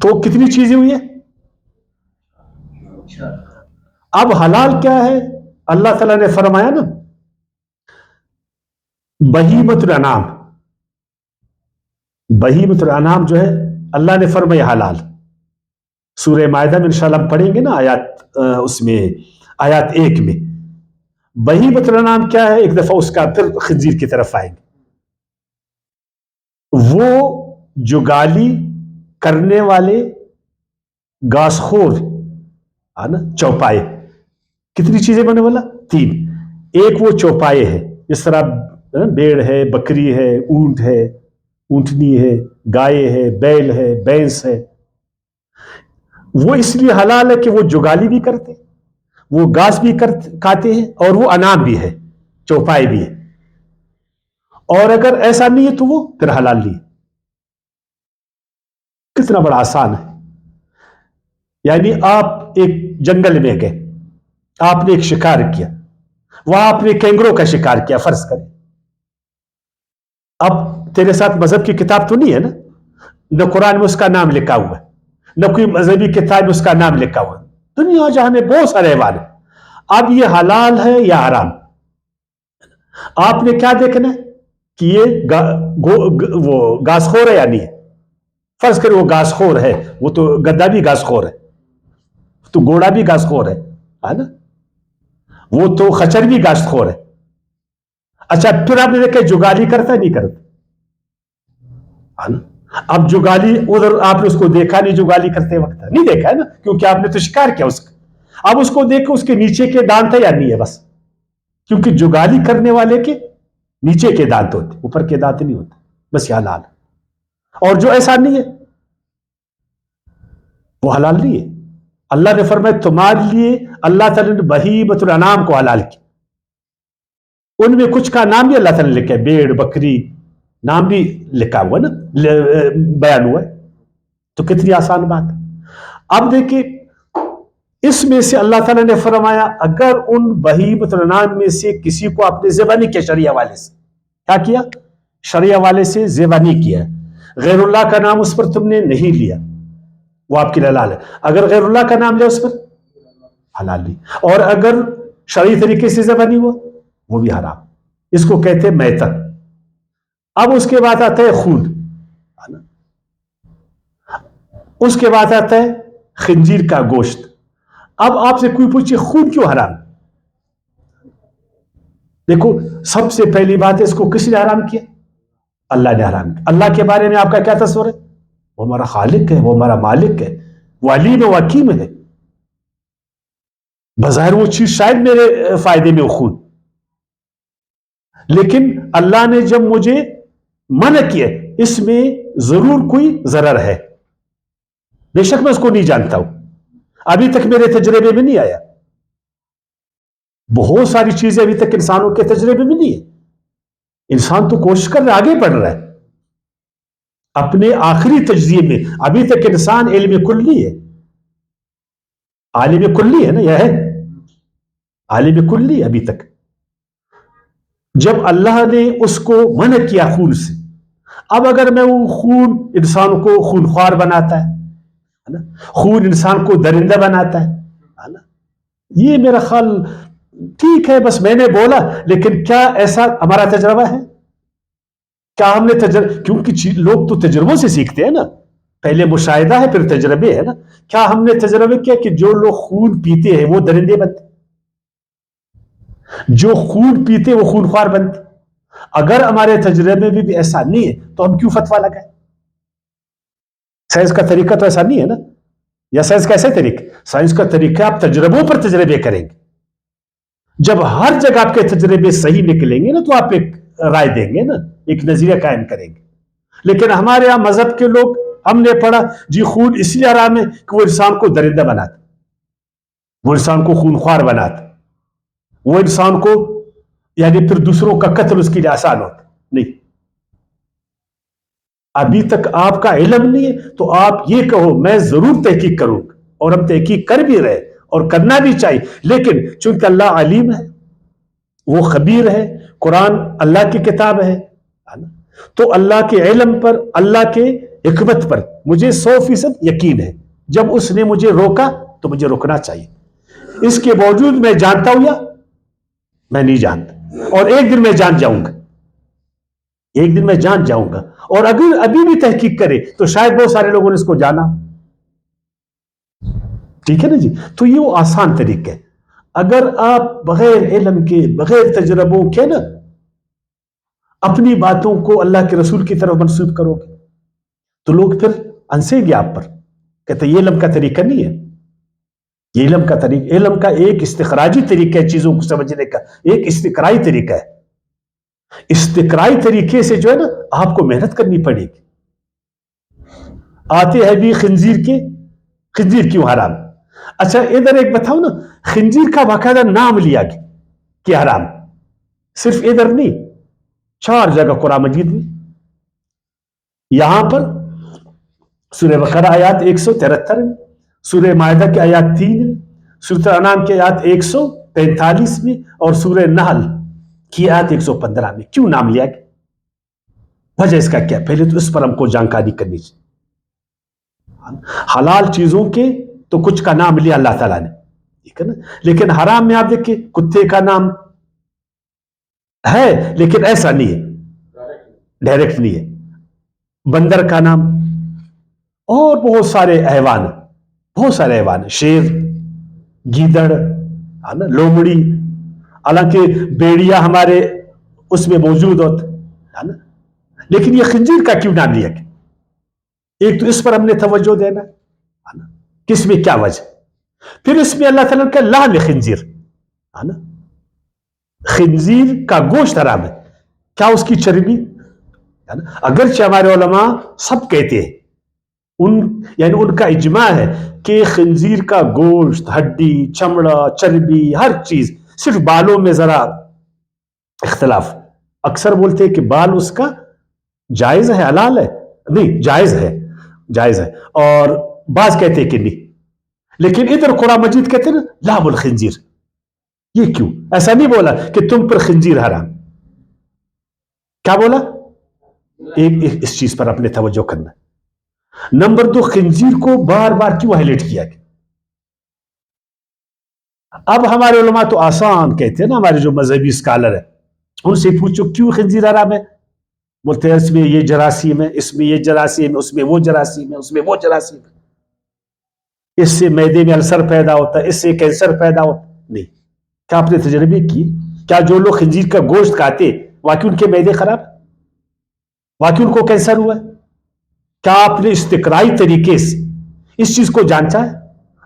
تو کتنی چیزیں ہوئی ہیں؟ اب حلال کیا ہے؟ اللہ تعالیٰ نے فرمایا نا بہیمۃ الانعام، بہیمۃ الانعام جو ہے اللہ نے فرمایا حلال، سورہ مائدہ میں انشاءاللہ ہم پڑھیں گے نا آیات، اس میں آیات 1 میں بہیمۃ الانعام کیا ہے، ایک دفعہ اس کا پھر خنزیر کی طرف آئیں گے۔ وہ جگالی کرنے والے گھاس خور، چوپائے، کتنی چیزیں بنے والا؟ 3، ایک وہ چوپائے ہے، جس طرح بیڑ ہے، بکری ہے، اونٹ ہے، اونٹنی ہے، گائے ہے، بیل ہے، بھینس ہے، وہ اس لیے حلال ہے کہ وہ جگالی بھی کرتے، وہ گھاس بھی کھاتے ہیں، اور وہ انعام بھی ہے، چوپائے بھی ہے، اور اگر ایسا نہیں ہے تو وہ پھر حلال نہیں ہے۔ کتنا بڑا آسان ہے، یعنی آپ ایک جنگل میں گئے، آپ نے ایک شکار کیا، وہاں آپ نے کینگرو کا شکار کیا فرض کریں، اب تیرے ساتھ مذہب کی کتاب تو نہیں ہے نا، نہ قرآن میں اس کا نام لکھا ہوا ہے، نہ کوئی مذہبی کتاب میں اس کا نام لکھا ہوا ہے، دنیا جہاں میں بہت سارے حیوان ہیں، اب یہ حلال ہے یا حرام؟ آپ نے کیا دیکھنا ہے کہ یہ وہ گھاس خور ہے یا نہیں ہے۔ فرض کریں وہ گھاس خور ہے، وہ تو گدھا بھی گھاس خور ہے، تو گھوڑا بھی گھاس خور ہے نا، وہ تو خچر بھی گھاس خور ہے۔ اچھا پھر آپ نے دیکھا جگالی کرتا ہے نہیں کرتا، اب جگالی ادھر آپ نے اس کو دیکھا نہیں، جگالی کرتے وقت نہیں دیکھا ہے نا، کیونکہ آپ نے تو شکار کیا اس کا، اب اس کو دیکھ کے اس کے نیچے کے دانت ہے یا نہیں ہے، بس کیونکہ جگالی کرنے والے کے نیچے کے دانت ہوتے، اوپر کے دانت نہیں ہوتے، بس یہ حلال ہے، اور جو ایسا نہیں ہے وہ حلال نہیں ہے۔ اللہ نے فرمایا تمہارے لیے اللہ تعالیٰ نے بہیمۃ الانعام کو حلال کیا، ان میں کچھ کا نام بھی اللہ تعالیٰ نے لکھا ہے، بیڑ، بکری، نام بھی لکھا ہوا نا، بیان ہوا ہے، تو کتنی آسان بات ہے۔ اب دیکھیں اس میں سے اللہ تعالیٰ نے فرمایا اگر ان بہیمۃ الانعام میں سے کسی کو آپ نے ذبح نہیں کیا شرعی حوالے سے، کیا کیا؟ شرعی حوالے سے ذبح نہیں کیا، غیر اللہ کا نام اس پر تم نے نہیں لیا، وہ آپ کے لیے حلال ہے، اگر غیر اللہ کا نام لیا اس پر حلال نہیں، اور اگر شرعی طریقے سے ذبح نہیں ہوا وہ بھی حرام، اس کو کہتے ہیں میتت۔ اب اس کے بعد آتا ہے خون، اس کے بعد آتا ہے خنزیر کا گوشت۔ اب آپ سے کوئی پوچھے خون کیوں حرام؟ دیکھو سب سے پہلی بات ہے اس کو کس نے حرام کیا؟ اللہ نے حرام کیا۔ اللہ کے بارے میں آپ کا کیا تصور ہے؟ وہ ہمارا خالق ہے، وہ ہمارا مالک ہے، وہ علیم و حکیم ہے، بظاہر وہ چیز شاید میرے فائدے میں خون، لیکن اللہ نے جب مجھے منع کیا اس میں ضرور کوئی ضرر ہے، بے شک میں اس کو نہیں جانتا ہوں، ابھی تک میرے تجربے میں نہیں آیا، بہت ساری چیزیں ابھی تک انسانوں کے تجربے میں نہیں ہے، انسان تو کوشش کر رہا ہے، آگے بڑھ رہا ہے اپنے آخری تجزیے میں. ابھی تک انسان علم کلی ہے، عالم کلی ہے نا، یہ ہے عالم کلی ابھی تک. جب اللہ نے اس کو منع کیا خون سے، اب اگر میں وہ خون انسان کو خونخوار بناتا ہے نا، خون انسان کو درندہ بناتا ہے نا، یہ میرا خیال ٹھیک ہے، بس میں نے بولا، لیکن کیا ایسا ہمارا تجربہ ہے؟ کیا ہم نے کیونکہ لوگ تو تجربوں سے سیکھتے ہیں نا، پہلے مشاہدہ ہے پھر تجربے ہے نا. کیا ہم نے تجربے کیا کہ جو لوگ خون پیتے ہیں وہ درندے بنتے، جو خون پیتے وہ خونخوار بنتے؟ اگر ہمارے تجربے میں بھی ایسا نہیں ہے تو ہم کیوں فتویٰ لگائیں؟ سائنس کا طریقہ تو ایسا نہیں ہے نا. یا سائنس کا ایسا طریقہ، سائنس کا طریقہ آپ تجربوں پر تجربے کریں گے. جب ہر جگہ آپ کے تجربے صحیح نکلیں گے نا تو آپ ایک رائے دیں گے نا، ایک نظریہ قائم کریں گے. لیکن ہمارے یہاں مذہب کے لوگ، ہم نے پڑھا جی خون اس لیے حرام ہے کہ وہ انسان کو درندہ بناتا، وہ انسان کو خونخوار بناتا، وہ انسان کو یعنی پھر دوسروں کا قتل اس کے لیے آسان ہوتا. نہیں، ابھی تک آپ کا علم نہیں ہے تو آپ یہ کہو میں ضرور تحقیق کروں گا، اور ہم تحقیق کر بھی رہے اور کرنا بھی چاہیے. لیکن چونکہ اللہ علیم ہے، وہ خبیر ہے، قرآن اللہ کی کتاب ہے تو اللہ کے علم پر، اللہ کے حکمت پر مجھے 100% یقین ہے. جب اس نے مجھے روکا تو مجھے روکنا چاہیے. اس کے باوجود میں جانتا ہوں یا میں نہیں جانتا، اور ایک دن میں جان جاؤں گا، ایک دن میں جان جاؤں گا. اور اگر ابھی بھی تحقیق کرے تو شاید بہت سارے لوگوں نے اس کو جانا. ٹھیک ہے نا جی. تو یہ وہ آسان طریقہ ہے. اگر آپ بغیر علم کے، بغیر تجربوں کے نا اپنی باتوں کو اللہ کے رسول کی طرف منسوب کرو گے تو لوگ پھر ہنسیں گے آپ پر، کہتے یہ علم کا طریقہ نہیں ہے. یہ علم کا طریقہ، علم کا ایک استخراجی طریقہ ہے چیزوں کو سمجھنے کا، ایک استقرائی طریقہ ہے. استقرائی طریقے سے جو ہے نا آپ کو محنت کرنی پڑے گی. آتے ہیں بھی خنزیر کے، خنزیر کیوں حرام؟ اچھا ادھر ایک بتاؤ نا، خنزیر کا باقاعدہ نام لیا گیا کہ حرام، صرف ادھر نہیں، 4 جگہ قرآن مجید میں. یہاں پر سورہ بقرہ آیات 173 میں، سورہ مائدہ کی آیات 3 میں، سورہ انعام کی آیات 145 میں، اور سورہ نحل کی آیات 115 میں. کیوں نام لیا گیا؟ وجہ اس کا کیا؟ پہلے تو اس پر ہم کو جانکاری کرنی چاہیے. حلال چیزوں کے تو کچھ کا نام لیا اللہ تعالیٰ نے، ٹھیک ہے نا. لیکن حرام میں آپ دیکھیں کتے کا نام ہے لیکن ایسا نہیں ہے، ڈائریکٹ نہیں ہے. بندر کا نام، اور بہت سارے حیوان، بہت سارے حیوان، شیر، گیدڑ، لومڑی، حالانکہ بیڑیا ہمارے اس میں موجود ہوتا ہے نا. لیکن یہ خنزیر کا کیوں نام لیا گیا؟ ایک تو اس پر ہم نے توجہ دینا، کس میں کیا وجہ. پھر اس میں اللہ تعالیٰ کا لحم خنزیر، خنزیر کا گوشت حرام ہے. کیا اس کی چربی؟ اگرچہ ہمارے علماء سب کہتے ہیں، یعنی ان کا اجماع ہے کہ خنزیر کا گوشت، ہڈی، چمڑا، چربی، ہر چیز، صرف بالوں میں ذرا اختلاف. اکثر بولتے ہیں کہ بال اس کا جائز ہے، حلال ہے، نہیں جائز ہے، جائز ہے، اور بعض کہتے ہیں کہ نہیں. لیکن ادھر قرآن مجید کہتے ہیں نا لحم الخنزیر. یہ کیوں؟ ایسا نہیں بولا کہ تم پر خنزیر حرام. کیا بولا؟ ایک اس چیز پر اپنے توجہ کرنا. نمبر 2، خنزیر کو بار بار کیوں ہائلائٹ کیا گیا؟ اب ہمارے علماء تو آسان کہتے ہیں نا، ہمارے جو مذہبی اسکالر ہیں ان سے پوچھو کیوں خنزیر حرام ہے، بولتے ہیں اس میں یہ جراثیم ہے، اس میں یہ جراثیم ہے، اس میں وہ جراثیم ہے، اس میں وہ جراثیم ہے، اس سے معدے میں السر پیدا ہوتا ہے، اس سے کینسر پیدا ہوتا ہے. نہیں. کیا آپ نے تجربے کی؟ کیا جو لوگ خنزیر کا گوشت کھاتے واقعی ان کے معدے خراب، واقعی ان کو کینسر ہوا ہے؟ کیا آپ نے استقرائی طریقے سے اس چیز کو جانچا ہے؟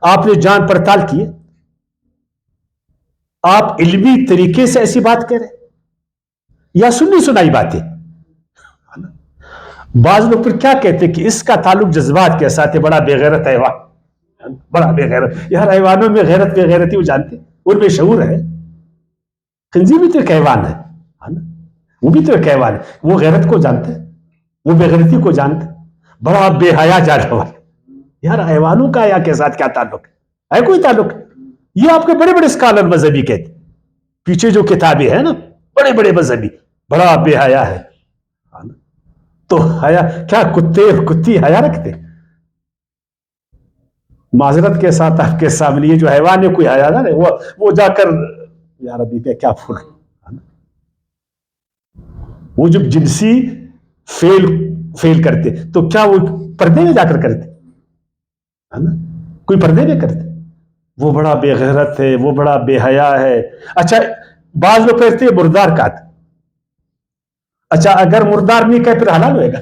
آپ نے جان پڑتال کی ہے؟ آپ علمی طریقے سے ایسی بات کہہ رہے یا سنی سنائی باتیں؟ بعض لوگ پھر کیا کہتے کہ اس کا تعلق جذبات کے ساتھ ہے، بڑا بے غیرت حیوان، بڑا بے غیرت. یار حیوانوں میں غیرت بے غیرتی وہ جانتے، ان میں شعور ہے. خنزیر بھی تو ایک حیوان ہے نا، وہ بھی تو ایک حیوان ہے. وہ غیرت کو جانتے ہیں, وہ بے غیرتی کو جانتے ہیں. بڑا بے حیا جانور. یار حیوانوں کا حیا کے ساتھ کیا تعلق ہے کوئی تعلق؟ یہ آپ کے بڑے بڑے اسکالر مذہبی کہتے, پیچھے جو کتابیں ہیں نا بڑے بڑے مذہبی, بڑا بے حیا ہے. تو حیا کیا کتے کتی حیا رکھتے؟ معذرت کے ساتھ آپ کے سامنے یہ جو حیوان ہے کوئی حیا نہ رہے, وہ جا کر یار ابھی پہ کیا پھول, وہ جب جنسی فیل کرتے تو کیا وہ پردے میں جا کر کرتے؟ کوئی پردے میں کرتے؟ وہ بڑا بے غیرت ہے, وہ بڑا بے حیا ہے. اچھا بعض لوگ کہتے ہیں مردار کات. اچھا اگر مردار نہیں کہ پھر حلال ہوئے گا؟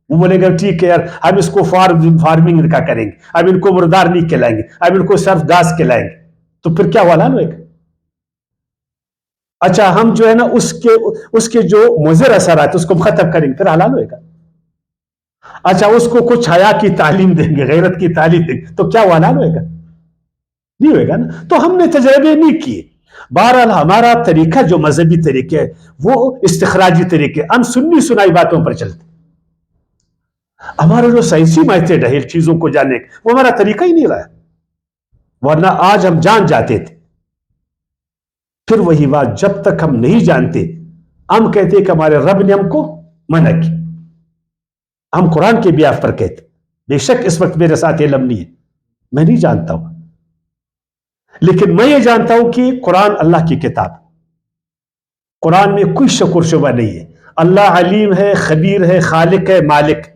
وہ بولے گا ٹھیک ہے یار ہم اس کو فارمنگ کا کریں گے, اب ان کو مردار نہیں کھلائیں گے, اب ان کو صرف گھاس کھلائیں گے, تو پھر کیا حلال ہوئے گا؟ اچھا ہم جو ہے نا اس کے جو مضر اثرات اس کو ختم کریں گے, پھر حلال ہوئے گا؟ اچھا اس کو کچھ حیا کی تعلیم دیں گے, غیرت کی تعلیم دیں گے, تو کیا وہ حلال ہوئے گا؟ نہیں ہوئے گا نا. تو ہم نے تجربے نہیں کیے. بہرحال ہمارا طریقہ جو مذہبی طریقے وہ استخراجی طریقے, ہم سنی سنائی باتوں پر چلتے. ہمارا جو سائنسی میتھڈ ہے چیزوں کو جاننے وہ ہمارا طریقہ ہی نہیں رہا, ورنہ آج ہم جان جاتے تھے. پھر وہی بات, جب تک ہم نہیں جانتے ہم کہتے کہ ہمارے رب نے ہم کو منع کی. ہم قرآن کے بیاف پر کہتے, بے شک اس وقت میرے ساتھ علم نہیں ہے, میں نہیں جانتا ہوں, لیکن میں یہ جانتا ہوں کہ قرآن اللہ کی کتاب, قرآن میں کوئی شک و شبہ نہیں ہے. اللہ علیم ہے, خبیر ہے, خالق ہے, مالک.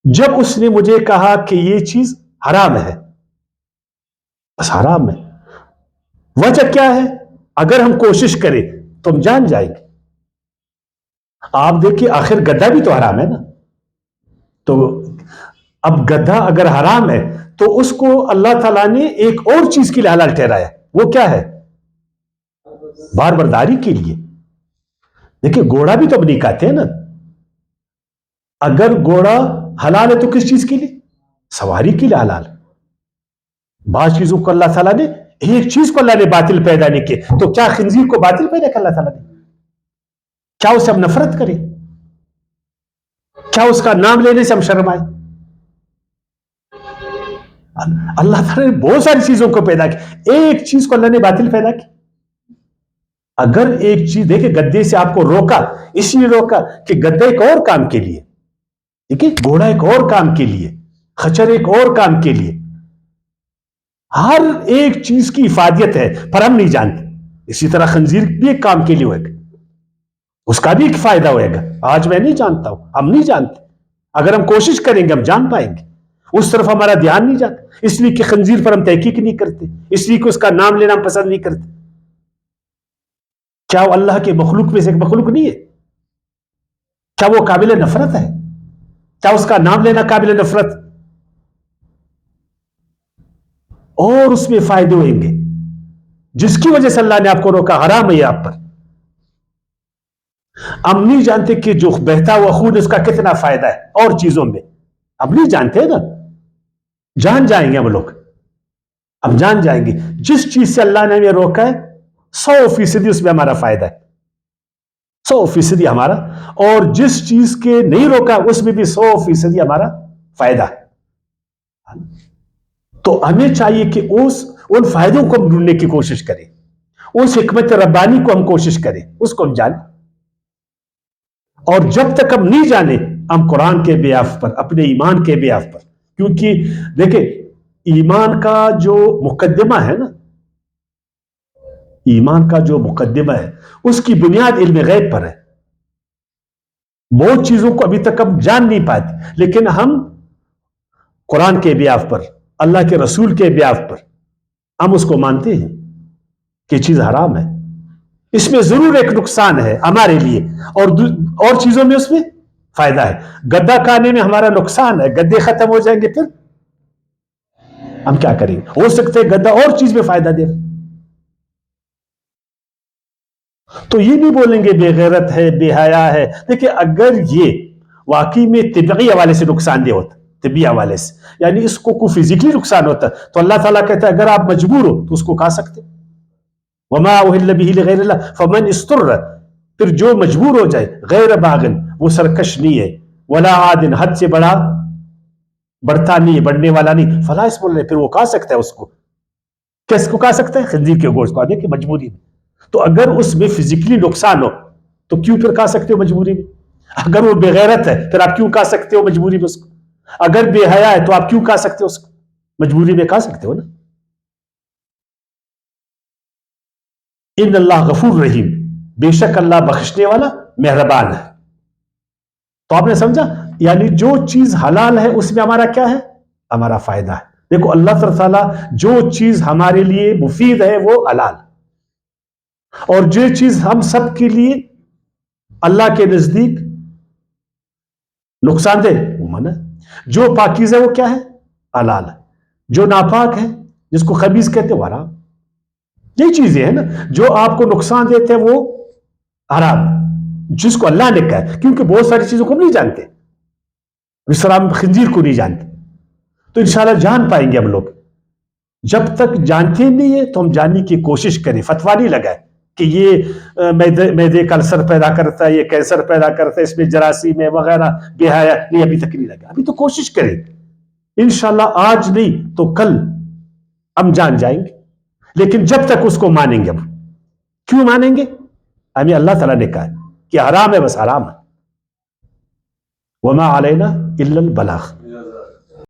جب اس نے مجھے کہا کہ یہ چیز حرام ہے, بس حرام ہے. وجہ کیا ہے؟ اگر ہم کوشش کریں تو ہم جان جائیں گے. آپ دیکھیے آخر گدھا بھی تو حرام ہے نا. تو اب گدھا اگر حرام ہے تو اس کو اللہ تعالیٰ نے ایک اور چیز کے لیے حلال ٹھہرایا, وہ کیا ہے؟ بار برداری کے لیے. دیکھیے گھوڑا بھی تو اب نہیں کھاتے ہیں نا. اگر گھوڑا حلال ہے تو کس چیز کے لیے؟ سواری کے لیے حلال. بعض چیزوں کو اللہ تعالیٰ نے, ایک چیز کو اللہ نے باطل پیدا نہیں کی, تو کیا خنزیر کو باطل پیدا کیا اللہ تعالیٰ نے؟ کیا اسے ہم نفرت کریں؟ کیا اس کا نام لینے سے ہم شرمائیں؟ اللہ تعالیٰ نے بہت ساری چیزوں کو پیدا کی, ایک چیز کو اللہ نے باطل پیدا کی. اگر ایک چیز دیکھیں, گدے سے آپ کو روکا, اس لیے روکا کہ گدھا ایک اور کام کے لیے, ٹھیک ہے, گھوڑا ایک اور کام کے لیے, خچر ایک اور کام کے لیے. ہر ایک چیز کی افادیت ہے پر ہم نہیں جانتے. اسی طرح خنزیر بھی ایک کام کے لیے ہوئے گا, اس کا بھی ایک فائدہ ہوئے گا. آج میں نہیں جانتا ہوں, ہم نہیں جانتے. اگر ہم کوشش کریں گے ہم جان پائیں گے. اس طرف ہمارا دھیان نہیں جاتا, اس لیے کہ خنزیر پر ہم تحقیق نہیں کرتے, اس لیے کہ اس کا نام لینا ہم پسند نہیں کرتے. کیا وہ اللہ کے مخلوق میں سے ایک مخلوق نہیں ہے؟ کیا وہ قابل نفرت ہے؟ کیا اس کا نام لینا قابل نفرت؟ اور اس میں فائدے ہوئیں گے جس کی وجہ سے اللہ نے آپ کو روکا, حرام ہے یہ آپ پر. ہم نہیں جانتے کہ جو بہتا ہوا خون اس کا کتنا فائدہ ہے, اور چیزوں میں ہم نہیں جانتے نا. جان جائیں گے ہم لوگ, ہم جان جائیں گے. جس چیز سے اللہ نے ہمیں روکا ہے 100% اس میں ہمارا فائدہ ہے, 100% ہمارا. اور جس چیز کے نہیں روکا اس میں بھی 100% ہمارا فائدہ ہے. تو ہمیں چاہیے کہ ان فائدوں کو ہم ڈھونڈنے کی کوشش کریں, اس حکمت ربانی کو ہم کوشش کریں, اس کو ہم جانیں. اور جب تک ہم نہیں جانیں ہم قرآن کے بیاف پر, اپنے ایمان کے بیاف پر, کیونکہ دیکھیں ایمان کا جو مقدمہ ہے نا, ایمان کا جو مقدمہ ہے اس کی بنیاد علم غیب پر ہے. بہت چیزوں کو ابھی تک ہم جان نہیں پاتے, لیکن ہم قرآن کے بیاف پر, اللہ کے رسول کے بیاف پر ہم اس کو مانتے ہیں کہ چیز حرام ہے. اس میں ضرور ایک نقصان ہے ہمارے لیے, اور چیزوں میں اس میں فائدہ ہے. گدھا کھانے میں ہمارا نقصان ہے, گدے ختم ہو جائیں گے پھر ہم کیا کریں گے؟ ہو سکتے ہیں گدھا اور چیز میں فائدہ دے. تو یہ نہیں بولیں گے بے غیرت ہے, بے حیا ہے. دیکھیں اگر یہ واقعی میں طبعی حوالے سے نقصان دہ ہوتا, طبی حوالے سے, یعنی اس کو کوئی فزیکلی نقصان ہوتا, تو اللہ تعالیٰ کہتا ہے اگر آپ مجبور ہو تو اس کو کھا سکتے. وما اہل بہ لغیر اللہ فمن استر, پھر جو مجبور ہو جائے غیر باغن وہ سرکش نہیں ہے، ولا عادن حد سے بڑھتا نہیں ہے، بڑھنے والا نہیں، فلا اسم علیہ پھر وہ کھا سکتا ہے اس کو. کس کو کھا سکتا ہے؟ خنزیر کے گوشت کو. دیکھیں مجبوری میں. تو اگر اس میں فزیکلی نقصان ہو تو کیوں پھر کھا سکتے ہو مجبوری میں؟ اگر وہ بغیرت ہے پھر آپ کیوں کھا سکتے ہو مجبوری میں اس کو؟ اگر بے حیا ہے تو آپ کیوں کھا سکتے ہو اس کو؟ مجبوری میں کھا سکتے ہو نا. ان اللہ غفور رحیم، بے شک اللہ بخشنے والا مہربان ہے. تو آپ نے سمجھا، یعنی جو چیز حلال ہے اس میں ہمارا کیا ہے؟ ہمارا فائدہ ہے. دیکھو اللہ تعالیٰ جو چیز ہمارے لیے مفید ہے وہ حلال، اور جو چیز ہم سب کے لیے اللہ کے نزدیک نقصان دہ وہ منع. جو پاکیزہ ہے وہ کیا ہے؟ حلال ہے. جو ناپاک ہے جس کو خبیث کہتے ہیں وہ حرام. یہ چیزیں ہیں نا جو آپ کو نقصان دیتے ہیں وہ حرام ہے، جس کو اللہ نے کہا ہے. کیونکہ بہت ساری چیزوں کو نہیں جانتے، اسلام خنزیر کو نہیں جانتے، تو انشاءاللہ جان پائیں گے ہم لوگ. جب تک جانتے نہیں ہیں تو ہم جاننے کی کوشش کریں، فتوا نہیں لگائے کہ یہ میدے کا السر پیدا کرتا ہے، یہ کینسر پیدا کرتا ہے، اس میں جراثیم ہے وغیرہ، بے حیا نہیں. ابھی تک نہیں لگا، ابھی تو کوشش کریں. انشاءاللہ آج نہیں تو کل ہم جان جائیں گے. لیکن جب تک اس کو مانیں گے، ہم کیوں مانیں گے؟ ہمیں اللہ تعالیٰ نے کہا کہ حرام ہے بس حرام ہے. وما علینا الا البلاغ.